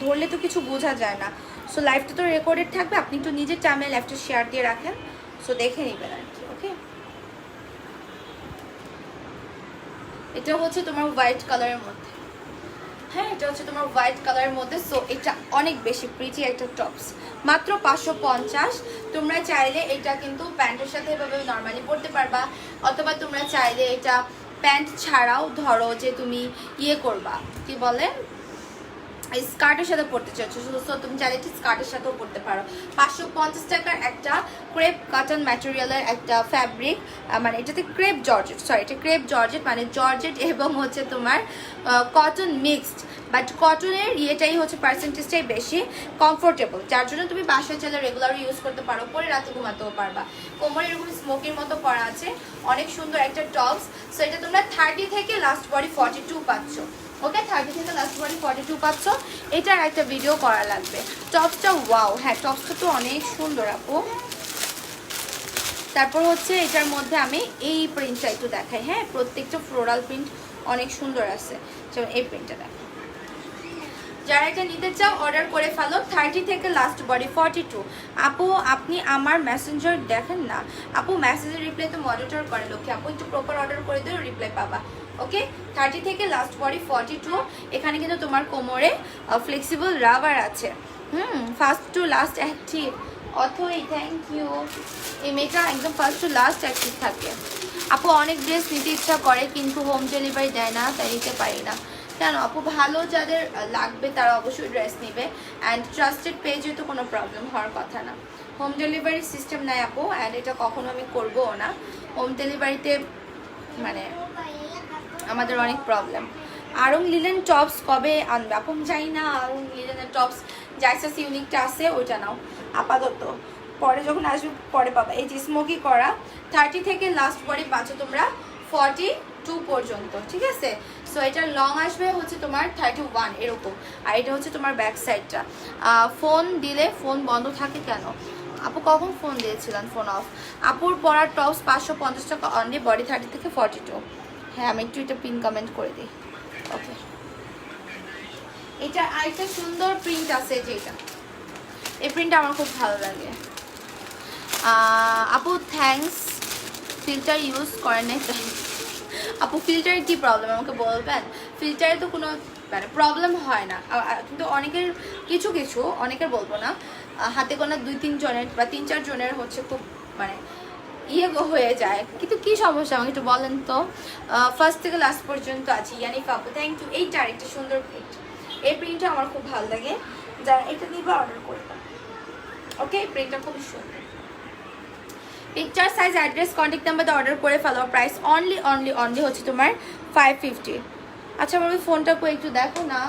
ধরলে তো কিছু বোঝা যায় না। সো লাইভটা তো রেকর্ডেড থাকবে, আপনি একটু নিজের টাইমে লাইভটা শেয়ার দিয়ে রাখেন, সো দেখে নেবেন আর কি। ওকে, এটা হচ্ছে তোমার হোয়াইট কালারের মধ্যে। হ্যাঁ এটা হচ্ছে তোমার হোয়াইট কালারের মধ্যে। সো এটা অনেক বেশি প্রিটি একটা টপস, মাত্র 550। তোমরা চাইলে এটা কিন্তু প্যান্টের সাথে এভাবে নর্মালি পরতে পারবা, অথবা তোমরা চাইলে এটা প্যান্ট ছাড়াও ধরো যে তুমি ইয়ে করবা, কি বলে, এই স্কার্টের সাথে পরতে চাচ্ছো, সো তুমি চাইলে স্কার্টের সাথেও পরতে পারো। 550 টাকার একটা ক্রেপ কটন ম্যাটেরিয়ালের একটা ফ্যাব্রিক, মানে এটাতে ক্রেপ জর্জেট, সরি এটা ক্রেপ জর্জেট, মানে জর্জেট এবং হচ্ছে তোমার কটন মিক্সড, বাট কটনের ইয়েটাই হচ্ছে পার্সেন্টেজটাই বেশি কমফোর্টেবল, যার জন্য তুমি বাসায় চাইলে রেগুলার ইউজ করতে পারো, পরে রাতে ঘুমাতেও পারবা। কোমরে এরকম স্মোকির মতো করা আছে, অনেক সুন্দর একটা টপস। সো এটা তোমরা 30 থেকে লাস্ট বডি 42 পাচ্ছ। ওকে, 30 থেকে লাস্ট বডি 42 পাচ্ছ। এটার একটা ভিডিও করা লাগবে। টপসটা ওয়াও, হ্যাঁ টপসটা তো অনেক সুন্দর আপু। তারপর হচ্ছে এটার মধ্যে আমি এই প্রিন্টটা একটু দেখাই। হ্যাঁ প্রত্যেকটা ফ্লোরাল প্রিন্ট অনেক সুন্দর আছে, যেমন এই প্রিন্টটা দেখো। যারা এটা নিতে চাও অর্ডার করে ফেলো, 30 থেকে লাস্ট বডি 42। আপু আপনি আমার মেসেঞ্জার দেখেন না? আপু মেসেজের রিপ্লাই তো মনিটর করে লক্ষ্যে, আপু একটু প্রপার অর্ডার করে দিও, রিপ্লাই পাবা। ওকে, 30 থেকে লাস্ট বডি 42। এখানে কিন্তু তোমার কোমরে ফ্লেক্সিবল রাবার আছে। First to last active. Athoi thank you. এই মেয়েটা একদম ফার্স্ট টু লাস্ট অ্যাক্টিভ থাকে। আপু অনেক ড্রেস নিতে ইচ্ছা করে কিন্তু হোম ডেলিভারি দেয় না, তাই নিতে পারি না। কেন আপু, ভালো যাদের লাগবে তারা অবশ্যই ড্রেস নেবে, অ্যান্ড ট্রাস্টেড পেজে তো কোনো প্রবলেম হওয়ার কথা না। হোম ডেলিভারি সিস্টেম নাই আপু, অ্যান্ড এটা কখনো আমি করবোও না। হোম ডেলিভারিতে মানে আমাদের অনেক প্রবলেম। আরং লিলেন টপস কবে আনবে? আপু যাই না, আরং লিলেনের টপস জাইসাস ইউনিকটা আছে ওইটা নাও আপাতত, পরে যখন আসবে পরে পাবা। এই যে স্মোকি করা 30 থেকে লাস্ট বডি পাচ্ছ তোমরা 42 পর্যন্ত, ঠিক আছে। সো এটার লং আসবে হচ্ছে তোমার 31 এরকম, আর এটা হচ্ছে তোমার ব্যাক সাইডটা। ফোন দিলে ফোন বন্ধ থাকে কেন? আপু কখন ফোন দিয়েছিলেন? Phone off. আপুর পরার টপস 550 টাকা অনলি, বডি 30 থেকে 42। হ্যাঁ আমি একটু এটা পিন কমেন্ট করে দিই। ওকে, এটা আরেকটা সুন্দর প্রিন্ট আছে, যেটা এই প্রিন্টটা আমার খুব ভালো লাগে। আপু থ্যাঙ্কস, ফিল্টার ইউজ করেন না তাই। আপু ফিল্টারের কি প্রবলেম আমাকে বলবেন? ফিল্টারে তো কোনো মানে প্রবলেম হয় না, কিন্তু অনেকের কিছু কিছু, অনেকের বলবো না, হাতে গোনা 2-3 জনের বা 3-4 জনের হচ্ছে খুব মানে ইয়ে হয়ে যায়। কিন্তু কি সমস্যা আমাকে একটু বলেন তো। ফার্স্ট থেকে লাস্ট পর্যন্ত আছে। ইয়ানিক আপু থ্যাংক ইউ। এইটা আরেকটা সুন্দর প্রিন্ট, এই প্রিন্টটা আমার খুব ভালো লাগে, যারা এটা নিবা অর্ডার করবে। ওকে, এই প্রিন্টটা খুবই সুন্দর। পিকচার সাইজ অ্যাড্রেস কন্ট্যাক্ট নাম্বারে অর্ডার করে ফেলো। প্রাইস অনলি অনলি অনলি হচ্ছে তোমার 550। আচ্ছা আমার ওই ফোনটা কই একটু দেখো না,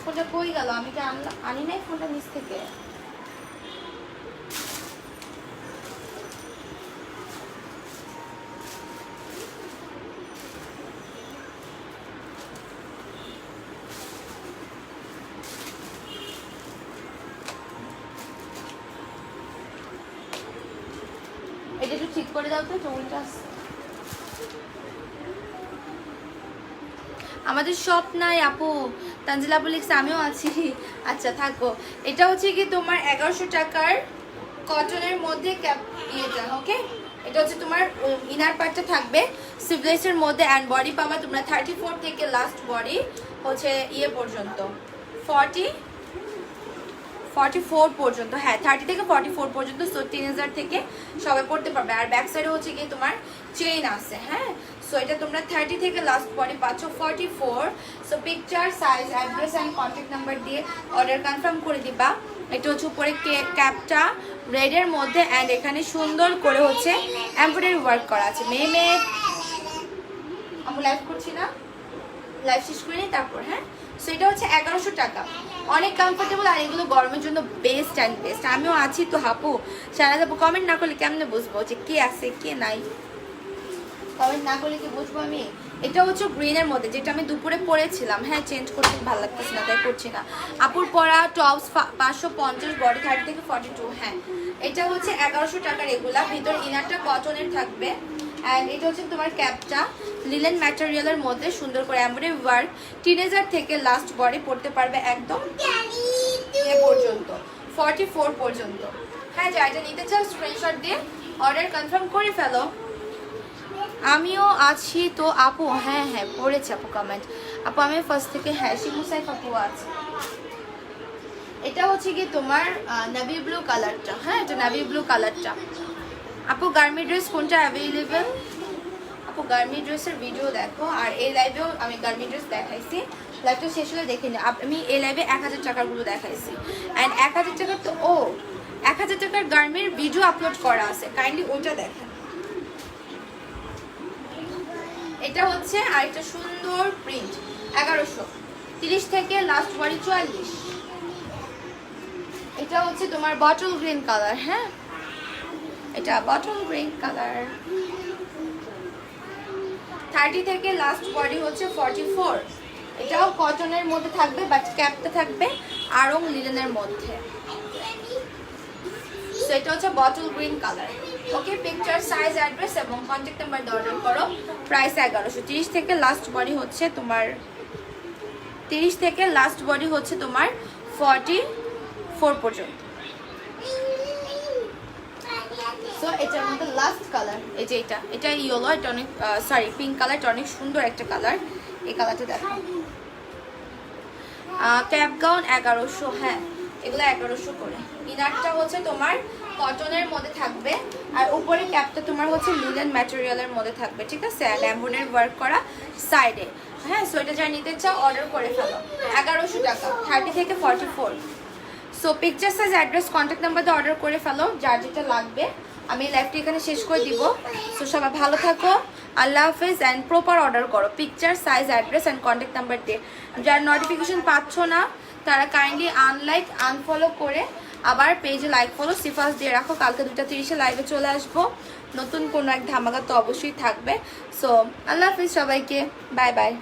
ফোনটা কই গেল? আমি কি আনি নাই ফোনটা নিচ থেকে? এটা একটু ঠিক করে দাও তো, চুলটা আমাদের শপ নাই আপু। তানজিলা আপু লিখছে আমিও আছি। আচ্ছা থাকো। এটা হচ্ছে কি তোমার 1100 টাকার কটনের মধ্যে ইয়েটা। ওকে, এটা হচ্ছে তোমার ইনার পার্টটা থাকবে সিভলেসের মধ্যে, অ্যান্ড বডি পাবা তোমরা 34 থেকে লাস্ট বডি হচ্ছে ইয়ে পর্যন্ত 44 পর্যন্ত। হ্যাঁ 30 থেকে 44 পর্যন্ত। সো 3000 থেকে সবাই পড়তে পারবে। আর ব্যাক সাইডে হচ্ছে গিয়ে তোমার চেইন আছে। হ্যাঁ, সো এটা তোমরা 30 থেকে লাস্ট বডি পাচ্ছ 44। So picture size address and contact number দিয়ে অর্ডার কনফার্ম করে দিবা। এটা হচ্ছে উপরে ক্যাপটা রেডের মধ্যে, অ্যান্ড এখানে সুন্দর করে হচ্ছে এমব্রয়ডারি ওয়ার্ক করা আছে। মেয়ে আমি লাইভ করছি না, লাইভ শেষ করে নিই তারপর। হ্যাঁ, সো এটা হচ্ছে 1100 টাকা, অনেক কমফোর্টেবল, আর এগুলো গরমের জন্য বেস্ট অ্যান্ড বেস্ট। আমিও আছি তো হাপু। সারা যাবো কমেন্ট না করলে কেমনে বুঝবো যে কে আছে কে নাই? কমেন্ট না করলে কি বুঝবো আমি এটা হচ্ছে গ্রিনের মধ্যে, যেটা আমি দুপুরে পরেছিলাম। হ্যাঁ, চেঞ্জ করতে ভালো লাগতেছে না, তাই করছি না। আপুর পরা টপস 550, বডি 30 থেকে 42। হ্যাঁ, এটা হচ্ছে 1100 টাকার এগুলা। ভিতর ইনারটা কটনের থাকবে। অ্যান্ড এটা হচ্ছে তোমার ক্যাপটা লিলেন ম্যাটেরিয়ালের মধ্যে সুন্দর করে এমব্রয়ডারি ওয়ার্ক। টিনেজার থেকে লাস্ট বডি পড়তে পারবে একদম এ পর্যন্ত, 44 পর্যন্ত। হ্যাঁ, যা এটা নিতে চাও স্ক্রিনশট দিয়ে অর্ডার কনফার্ম করে ফেলো। আমিও আছি তো আপু। হ্যাঁ হ্যাঁ, পড়েছে আপু কমেন্ট। আপু আমি ফার্স্ট থেকে, হ্যাঁ শিমুসাইফ আপু আছে। এটা হচ্ছে কি তোমার নেভি ব্লু কালারটা। হ্যাঁ, এটা নেভি ব্লু কালারটা। আপু গার্মি ড্রেস কোনটা অ্যাভেলেবেল? আপু গার্মি ড্রেসের ভিডিও দেখো, আর এই লাইভেও আমি গার্মি ড্রেস দেখাইছি। লাইভটা শেষ হলে দেখে নিই। আমি এই লাইভে 1000 টাকারগুলো দেখাইছি। অ্যান্ড 1000 টাকার তো 1000 টাকার গার্মির ভিডিও আপলোড করা আছে, কাইন্ডলি ওইটা দেখেন। এটা হচ্ছে আর একটা সুন্দর প্রিন্ট, 1100, 30 থেকে লাস্ট বডি 44। এটা হচ্ছে তোমার বটল গ্রিন কালার। হ্যাঁ, এটা বটল গ্রিন কালার, 30 থেকে লাস্ট বডি হচ্ছে 44। এটাও কটনের মধ্যে থাকবে, বাট ক্যাপটা থাকবে আরং লিলেনের মধ্যে। সো এটা হচ্ছে বটল গ্রিন কালার। ওকে, পিকচার সাইজ অ্যাড্রেস এবং কন্ট্যাক্ট নাম্বার দিয়ে অর্ডার করো। প্রাইস 1100। 30 থেকে লাস্ট বডি হচ্ছে তোমার 44 পর্যন্ত। সো এটার মধ্যে লাস্ট কালার এই যে এটা ইয়েলো, এটা অনেক পিঙ্ক কালার, এটা অনেক সুন্দর একটা কালার। এই কালারটা দেখো। Cap gown 1100। হ্যাঁ, এগুলো 1100 করে। ইনারটা হচ্ছে তোমার কটনের মধ্যে থাকবে, আর উপরে ক্যাপটা তোমার হচ্ছে লিলেন ম্যাটেরিয়ালের মধ্যে থাকবে। ঠিক আছে, আর এমব্রয়ডারি ওয়ার্ক করা সাইডে। হ্যাঁ, সো এটা যারা নিতে চাও অর্ডার করে ফেলো। 1100 টাকা, 30 থেকে 44। So picture size address contact number দিয়ে অর্ডার করে ফেলো যার যেটা লাগবে। আমি লাইভটি এখানে শেষ করে দিব। সো সবাই ভালো থাকো, আল্লাহ হাফেজ। অ্যান্ড প্রপার অর্ডার করো picture size address and contact number দিয়ে। যার নোটিফিকেশন পাচ্ছ না তারা কাইন্ডলি আনফলো করে আবার পেজে লাইক ফলো সিফাস দিয়ে রাখো। কালকে 2:30 লাইভে চলে আসবো। নতুন কোনো এক ধামাকা তো অবশ্যই থাকবে। সো আল্লাহ হাফেজ সবাইকে, বাই বাই।